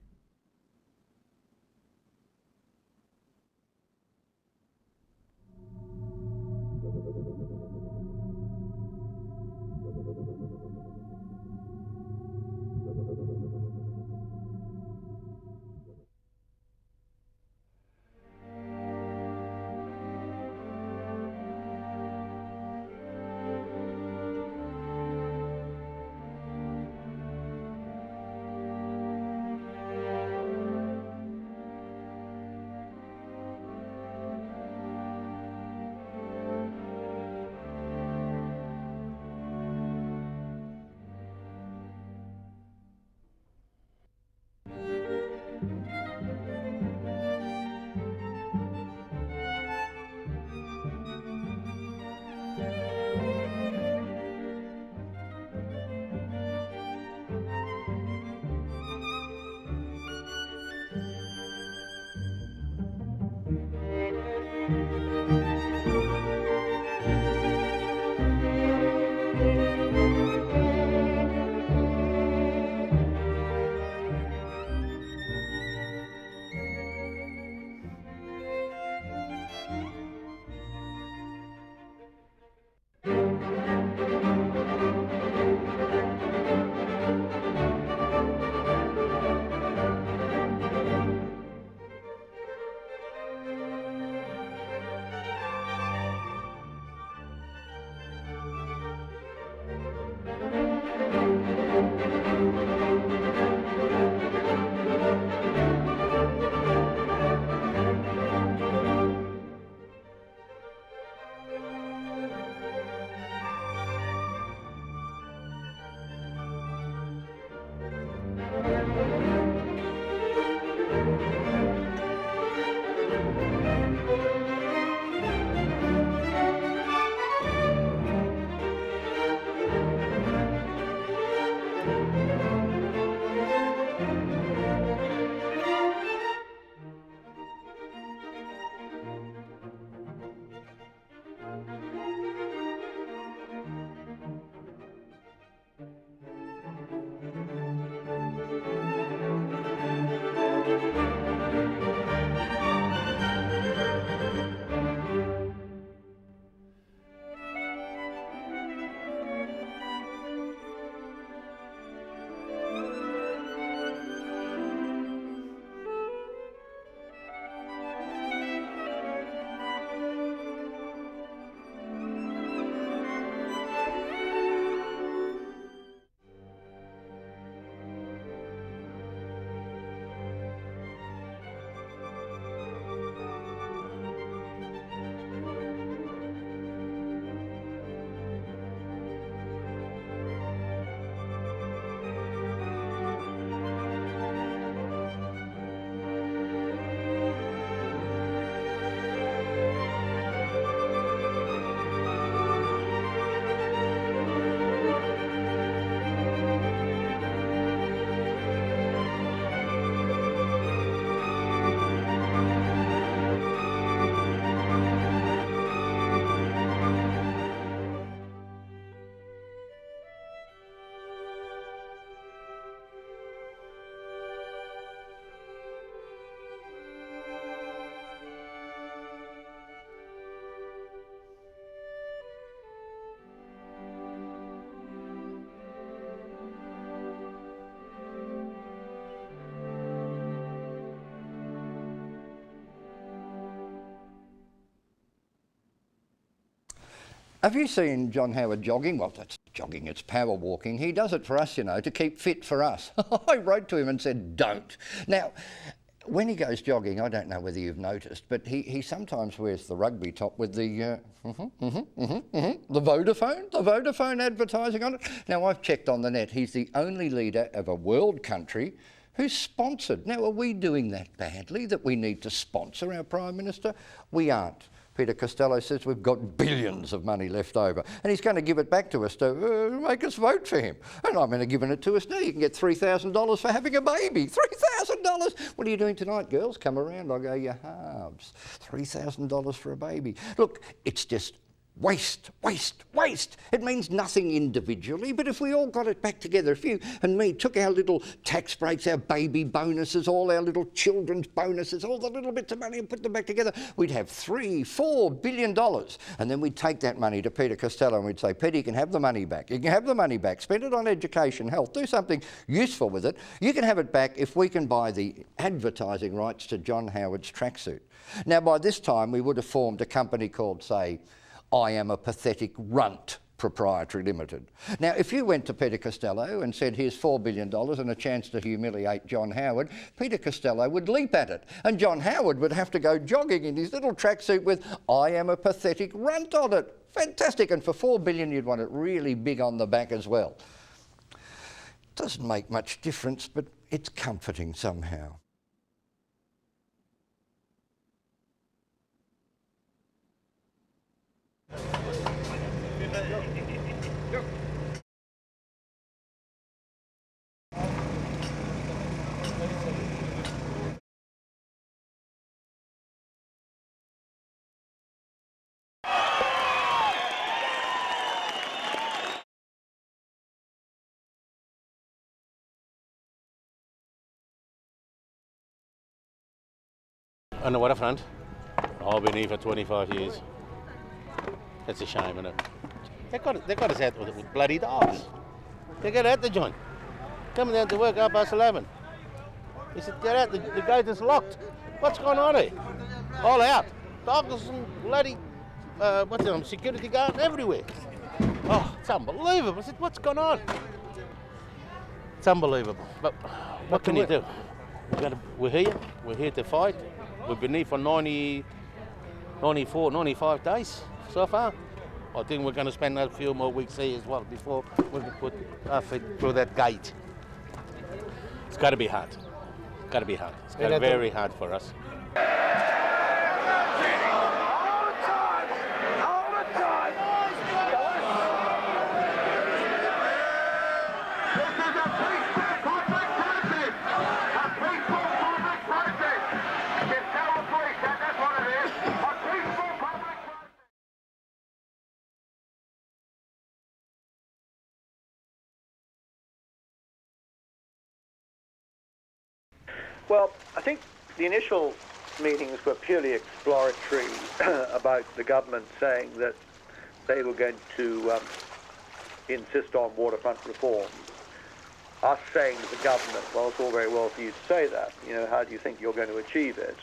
Have you seen John Howard jogging? Well, that's jogging, it's power walking. He does it for us, you know, to keep fit for us. I wrote to him and said, don't. Now, when he goes jogging, I don't know whether you've noticed, but he sometimes wears the rugby top with the Vodafone advertising on it. Now, I've checked on the net. He's the only leader of a world country who's sponsored. Now, are we doing that badly, that we need to sponsor our Prime Minister? We aren't. Peter Costello says we've got billions of money left over and he's going to give it back to us to make us vote for him. And I'm going to give it to us now. You can get $3,000 for having a baby. $3,000! What are you doing tonight, girls? Come around. I'll go your halves. $3,000 for a baby. Look, it's just waste, waste, waste. It means nothing individually, but if we all got it back together, if you and me took our little tax breaks, our baby bonuses, all our little children's bonuses, all the little bits of money and put them back together, we'd have $3-4 billion. And then we'd take that money to Peter Costello and we'd say, Peter, you can have the money back. You can have the money back. Spend it on education, health, do something useful with it. You can have it back if we can buy the advertising rights to John Howard's tracksuit. Now, by this time, we would have formed a company called, say, I Am a Pathetic Runt Proprietary Limited. Now, if you went to Peter Costello and said, here's $4 billion and a chance to humiliate John Howard, Peter Costello would leap at it. And John Howard would have to go jogging in his little tracksuit with, I am a pathetic runt on it. Fantastic. And for $4 billion, you'd want it really big on the back as well. Doesn't make much difference, but it's comforting somehow. On the waterfront, I've been here for 25 years. That's a shame, isn't it? They got us out with bloody dogs. They get out the joint. Coming down to work 11:30. He said, get out, the gate is locked. What's going on here? All out. Dogs and bloody, security guard everywhere. Oh, it's unbelievable. I said, what's going on? It's unbelievable. But what can you do? We're here to fight. We've been here for 95 days so far. I think we're going to spend a few more weeks here as well before we can put our feet through that gate. It's got to be hard. Got to be hard. It's got to be very hard for us. Well, I think the initial meetings were purely exploratory about the government saying that they were going to insist on waterfront reform. Us saying to the government, well, it's all very well for you to say that. You know, how do you think you're going to achieve it?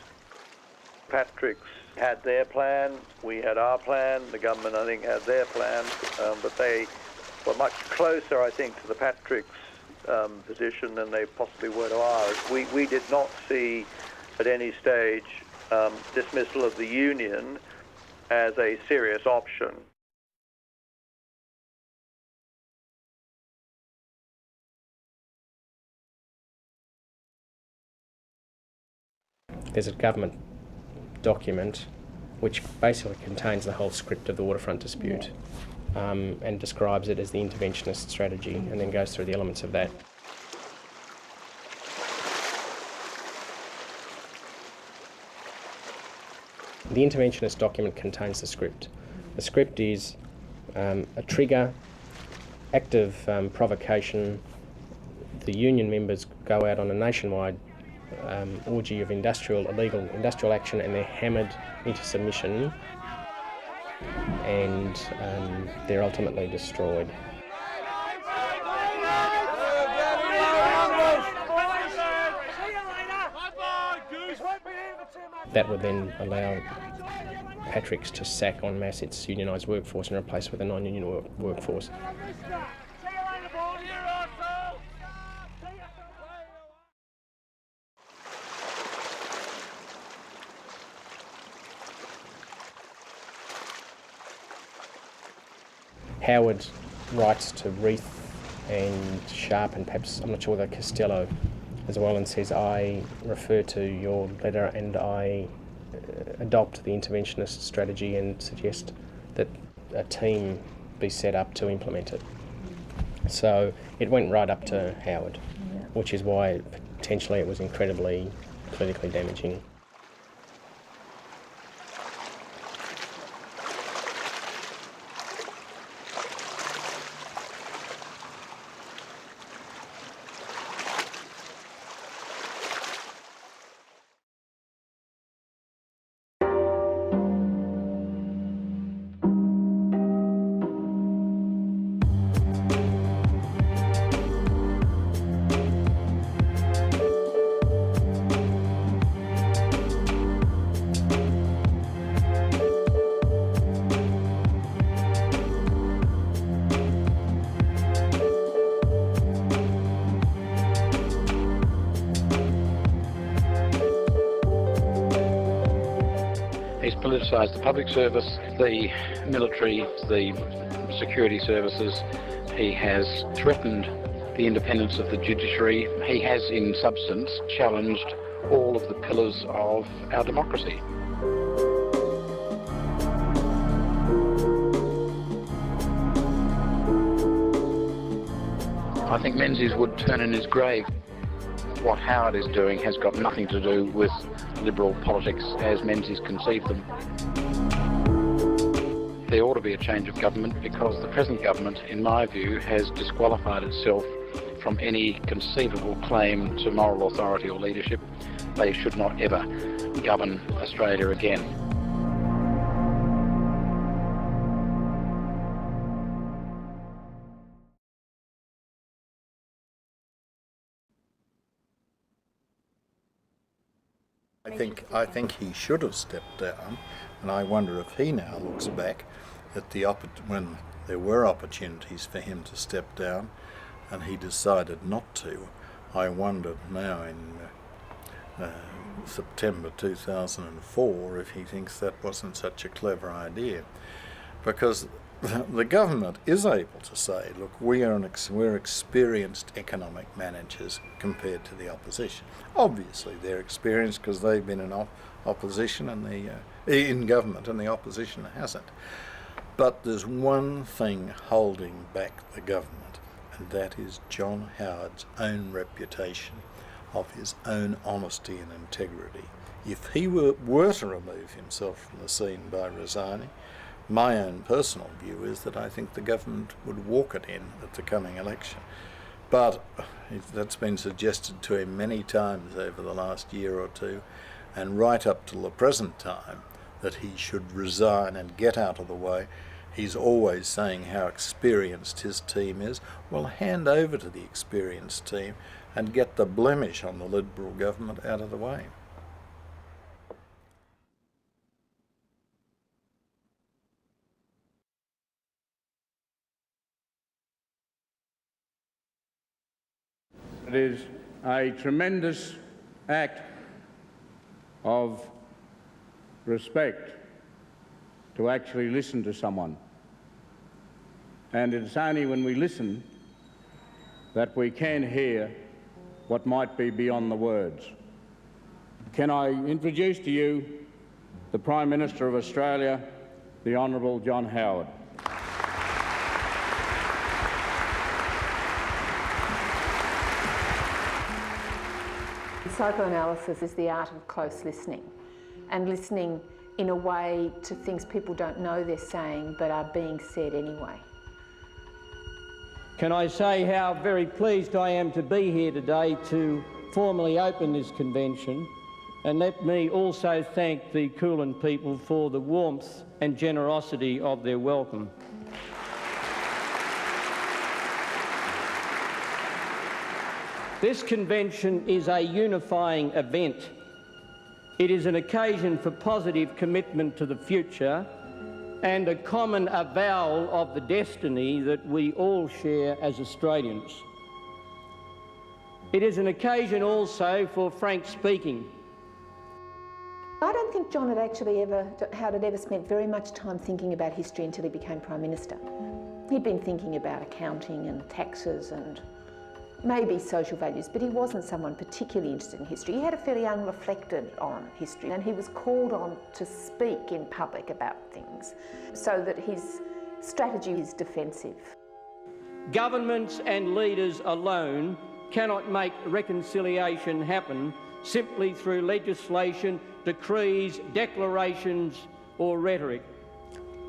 Patrick's had their plan, we had our plan, the government, I think, had their plan, but they were much closer, I think, to the Patrick's position than they possibly were to ours. We did not see at any stage dismissal of the union as a serious option. There's a government document which basically contains the whole script of the waterfront dispute. And describes it as the interventionist strategy, and then goes through the elements of that. The interventionist document contains the script. The script is a trigger, active provocation. The union members go out on a nationwide orgy of illegal industrial action, and they're hammered into submission. And they're ultimately destroyed. That would then allow Patrick's to sack en masse its unionised workforce and replace it with a non-union workforce. Howard writes to Reith and Sharp and perhaps, I'm not sure whether Costello as well, and says, I refer to your letter and I adopt the interventionist strategy and suggest that a team be set up to implement it. So it went right up to Howard, which is why potentially it was incredibly politically damaging. He's politicised the public service, the military, the security services. He has threatened the independence of the judiciary. He has, in substance, challenged all of the pillars of our democracy. I think Menzies would turn in his grave. What Howard is doing has got nothing to do with Liberal politics as Menzies conceived them. There ought to be a change of government because the present government, in my view, has disqualified itself from any conceivable claim to moral authority or leadership. They should not ever govern Australia again. I think he should have stepped down, and I wonder if he now looks back at when there were opportunities for him to step down and he decided not to. I wonder now in September 2004 if he thinks that wasn't such a clever idea, because the government is able to say, look, we're experienced economic managers compared to the opposition. Obviously, they're experienced because they've been in opposition and in government, and the opposition hasn't. But there's one thing holding back the government, and that is John Howard's own reputation of his own honesty and integrity. If he were to remove himself from the scene by resigning, my own personal view is that I think the government would walk it in at the coming election. But that's been suggested to him many times over the last year or two, and right up till the present time, that he should resign and get out of the way. He's always saying how experienced his team is. Well, hand over to the experienced team and get the blemish on the Liberal government out of the way. It is a tremendous act of respect to actually listen to someone. And it's only when we listen that we can hear what might be beyond the words. Can I introduce to you the Prime Minister of Australia, the Honourable John Howard. Psychoanalysis is the art of close listening, and listening in a way to things people don't know they're saying but are being said anyway. Can I say how very pleased I am to be here today to formally open this convention, and let me also thank the Kulin people for the warmth and generosity of their welcome. This convention is a unifying event. It is an occasion for positive commitment to the future and a common avowal of the destiny that we all share as Australians. It is an occasion also for frank speaking. I don't think Howard had ever spent very much time thinking about history until he became Prime Minister. He'd been thinking about accounting and taxes and maybe social values, but he wasn't someone particularly interested in history. He had a fairly unreflected on history, and he was called on to speak in public about things so that his strategy is defensive. Governments and leaders alone cannot make reconciliation happen simply through legislation, decrees, declarations or rhetoric.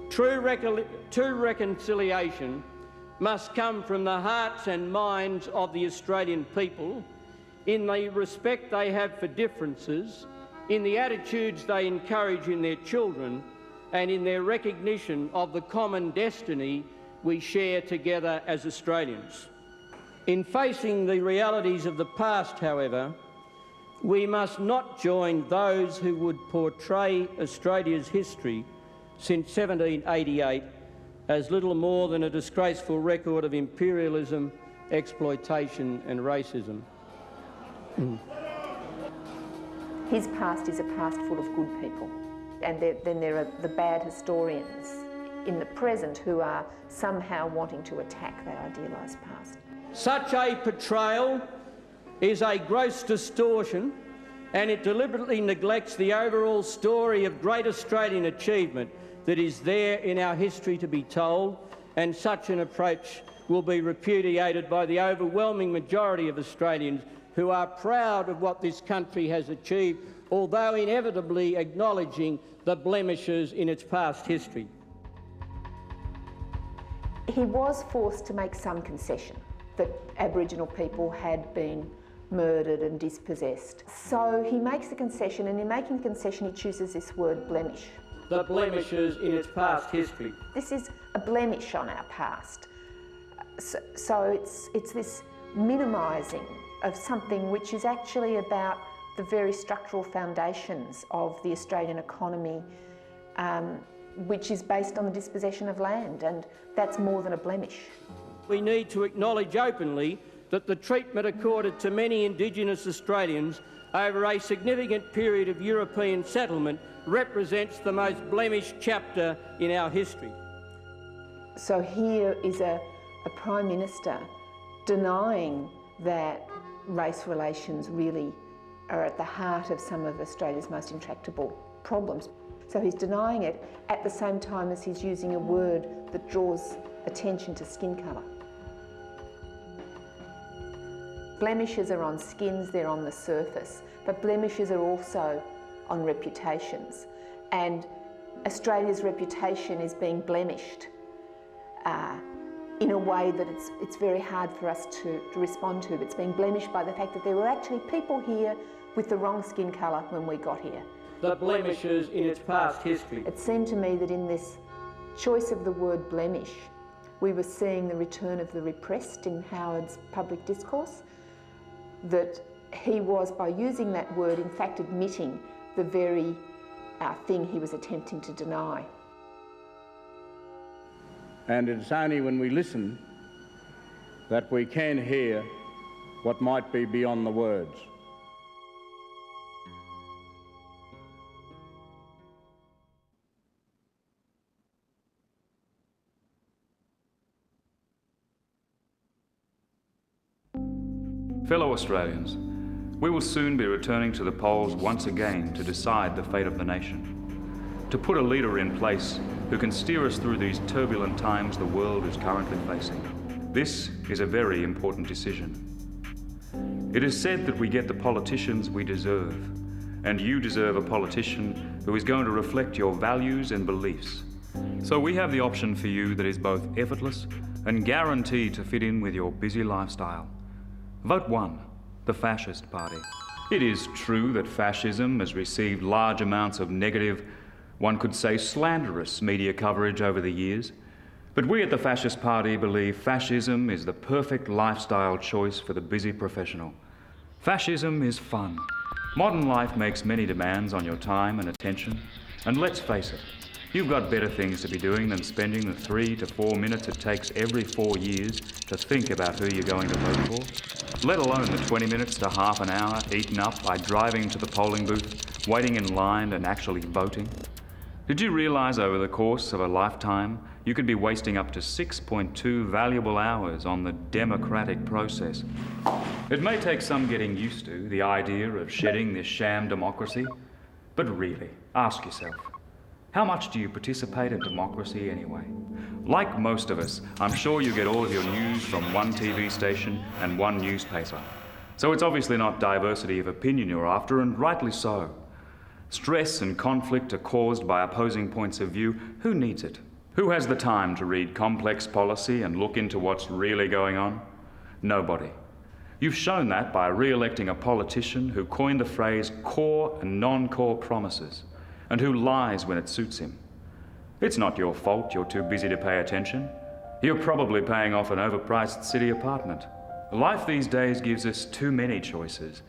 True reconciliation must come from the hearts and minds of the Australian people, in the respect they have for differences, in the attitudes they encourage in their children, and in their recognition of the common destiny we share together as Australians. In facing the realities of the past, however, we must not join those who would portray Australia's history since 1788 as little more than a disgraceful record of imperialism, exploitation and racism. His past is a past full of good people, and then there are the bad historians in the present who are somehow wanting to attack that idealised past. Such a portrayal is a gross distortion, and it deliberately neglects the overall story of great Australian achievement that is there in our history to be told, and such an approach will be repudiated by the overwhelming majority of Australians who are proud of what this country has achieved, although inevitably acknowledging the blemishes in its past history. He was forced to make some concession that Aboriginal people had been murdered and dispossessed. So he makes a concession, and in making the concession he chooses this word blemish. The blemishes in its past history. This is a blemish on our past. So it's this minimising of something which is actually about the very structural foundations of the Australian economy, which is based on the dispossession of land, and that's more than a blemish. We need to acknowledge openly that the treatment accorded to many Indigenous Australians over a significant period of European settlement represents the most blemished chapter in our history. So here is a Prime Minister denying that race relations really are at the heart of some of Australia's most intractable problems. So he's denying it at the same time as he's using a word that draws attention to skin colour. Blemishes are on skins, they're on the surface, but blemishes are also on reputations. And Australia's reputation is being blemished in a way that it's very hard for us to respond to. It's being blemished by the fact that there were actually people here with the wrong skin colour when we got here. The blemishes in its past history. It seemed to me that in this choice of the word blemish, we were seeing the return of the repressed in Howard's public discourse, that he was, by using that word, in fact admitting the very thing he was attempting to deny. And it's only when we listen that we can hear what might be beyond the words. Fellow Australians, we will soon be returning to the polls once again to decide the fate of the nation, to put a leader in place who can steer us through these turbulent times the world is currently facing. This is a very important decision. It is said that we get the politicians we deserve, and you deserve a politician who is going to reflect your values and beliefs. So we have the option for you that is both effortless and guaranteed to fit in with your busy lifestyle. Vote 1, the Fascist Party. It is true that fascism has received large amounts of negative, one could say slanderous media coverage over the years, but we at the Fascist Party believe fascism is the perfect lifestyle choice for the busy professional. Fascism is fun. Modern life makes many demands on your time and attention, and let's face it, you've got better things to be doing than spending the 3 to 4 minutes it takes every 4 years to think about who you're going to vote for, let alone the 20 minutes to half an hour eaten up by driving to the polling booth, waiting in line and actually voting. Did you realise over the course of a lifetime you could be wasting up to 6.2 valuable hours on the democratic process? It may take some getting used to, the idea of shedding this sham democracy, but really, ask yourself, how much do you participate in democracy anyway? Like most of us, I'm sure you get all of your news from one TV station and one newspaper. So it's obviously not diversity of opinion you're after, and rightly so. Stress and conflict are caused by opposing points of view. Who needs it? Who has the time to read complex policy and look into what's really going on? Nobody. You've shown that by re-electing a politician who coined the phrase core and non-core promises, and who lies when it suits him. It's not your fault you're too busy to pay attention. You're probably paying off an overpriced city apartment. Life these days gives us too many choices.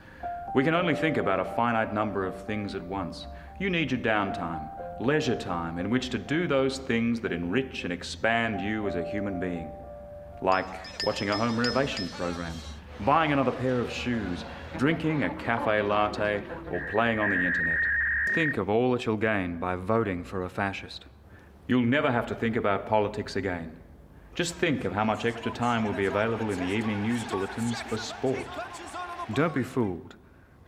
We can only think about a finite number of things at once. You need your downtime, leisure time, in which to do those things that enrich and expand you as a human being. Like watching a home renovation program, buying another pair of shoes, drinking a cafe latte, or playing on the internet. Think of all that you'll gain by voting for a fascist. You'll never have to think about politics again. Just think of how much extra time will be available in the evening news bulletins for sport. Don't be fooled.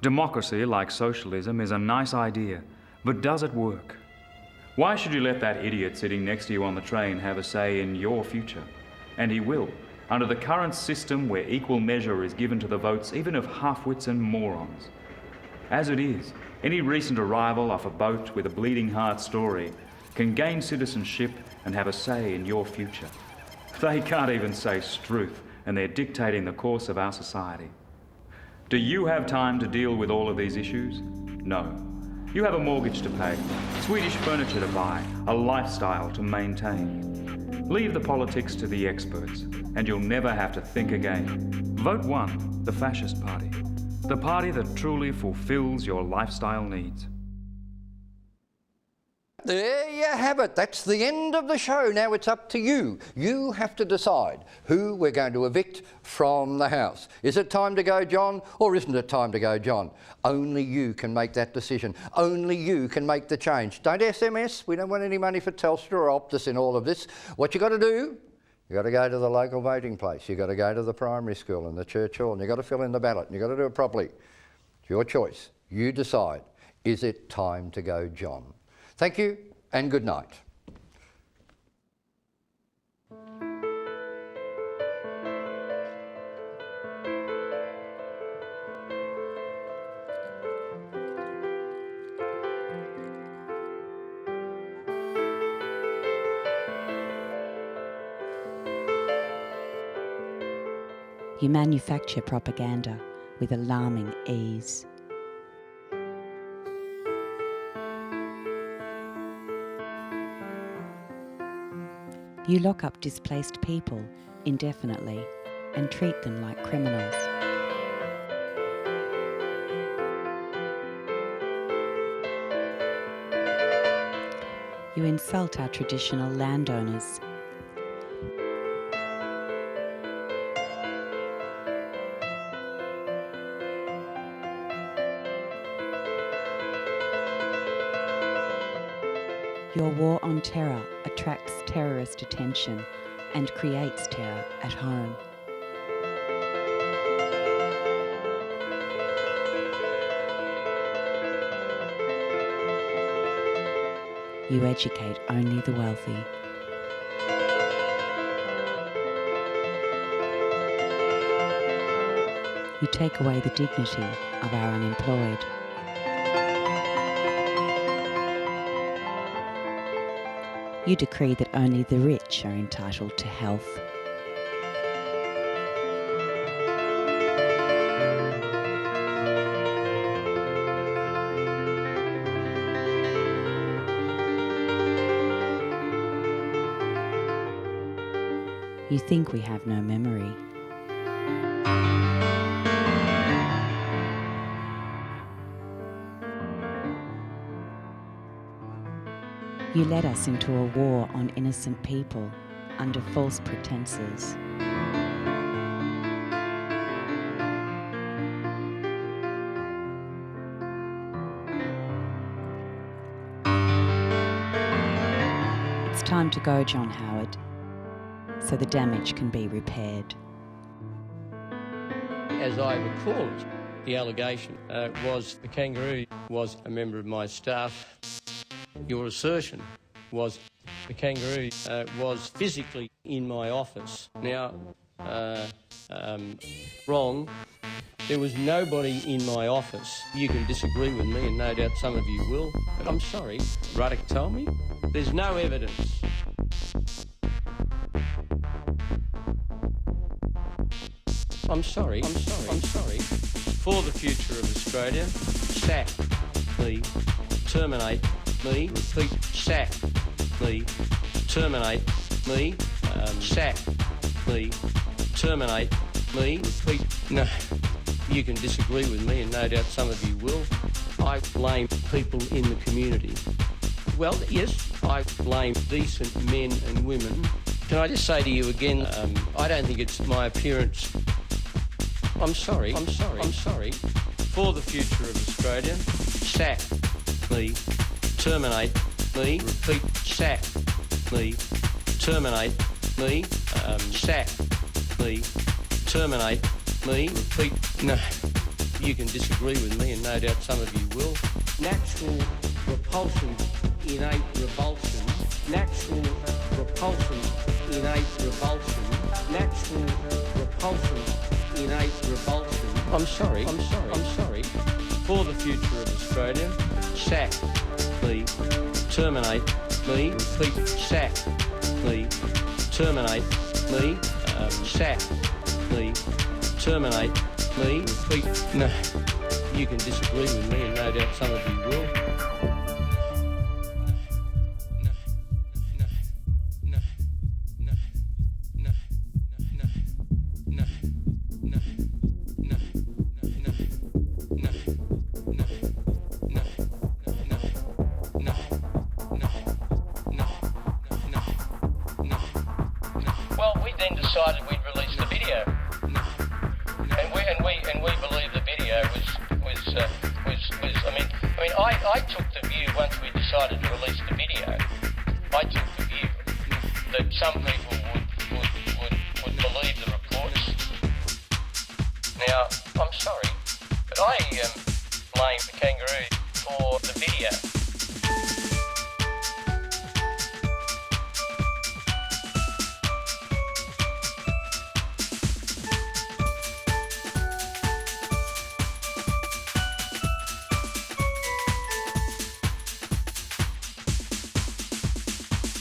Democracy, like socialism, is a nice idea, but does it work? Why should you let that idiot sitting next to you on the train have a say in your future? And he will, under the current system where equal measure is given to the votes even of half-wits and morons. As it is, any recent arrival off a boat with a bleeding heart story can gain citizenship and have a say in your future. They can't even say struth, and they're dictating the course of our society. Do you have time to deal with all of these issues? No. You have a mortgage to pay, Swedish furniture to buy, a lifestyle to maintain. Leave the politics to the experts, and you'll never have to think again. Vote 1, the Fascist Party. The party that truly fulfills your lifestyle needs. There you have it. That's the end of the show. Now it's up to you. You have to decide who we're going to evict from the house. Is it time to go, John, or isn't it time to go, John? Only you can make that decision. Only you can make the change. Don't SMS. We don't want any money for Telstra or Optus in all of this. What you got to do, you got to go to the local voting place. You got to go to the primary school and the church hall, and you got to fill in the ballot, and you got to do it properly. It's your choice. You decide. Is it time to go, John? Thank you and good night. You manufacture propaganda with alarming ease. You lock up displaced people indefinitely and treat them like criminals. You insult our traditional landowners. Your war on terror attracts terrorist attention and creates terror at home. You educate only the wealthy. You take away the dignity of our unemployed. You decree that only the rich are entitled to health. You think we have no memory. You led us into a war on innocent people under false pretenses. It's time to go, John Howard, so the damage can be repaired. As I recall it, the allegation was the kangaroo was a member of my staff. Your assertion was the kangaroo was physically in my office. Now, wrong. There was nobody in my office. You can disagree with me, and no doubt some of you will, but I'm sorry. Ruddock told me there's no evidence. I'm sorry. For the future of Australia, sack me, terminate me, repeat, sack me, terminate me, sack me, terminate me, repeat. No, you can disagree with me, and no doubt some of you will. I blame people in the community. Well, yes, I blame decent men and women. Can I just say to you again, I don't think it's my appearance. I'm sorry. For the future of Australia, sack me, terminate me, repeat, sack me, terminate me, sack me, terminate me, repeat. No, you can disagree with me, and no doubt some of you will. Natural repulsion, innate revulsion, natural repulsion, innate revulsion, natural repulsion, innate revulsion. I'm sorry. For the future of Australia, sack me, terminate me, repeat, sack me, terminate me, sack me, terminate me, repeat. No, you can disagree with me, and no doubt some of you will. No. I'm sorry, but I blame the kangaroo for the video.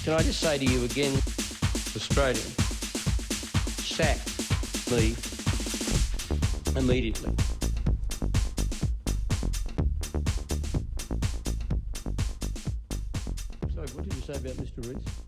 Can I just say to you again, Australia, sack me immediately. So, what did you say about Mr. Rees?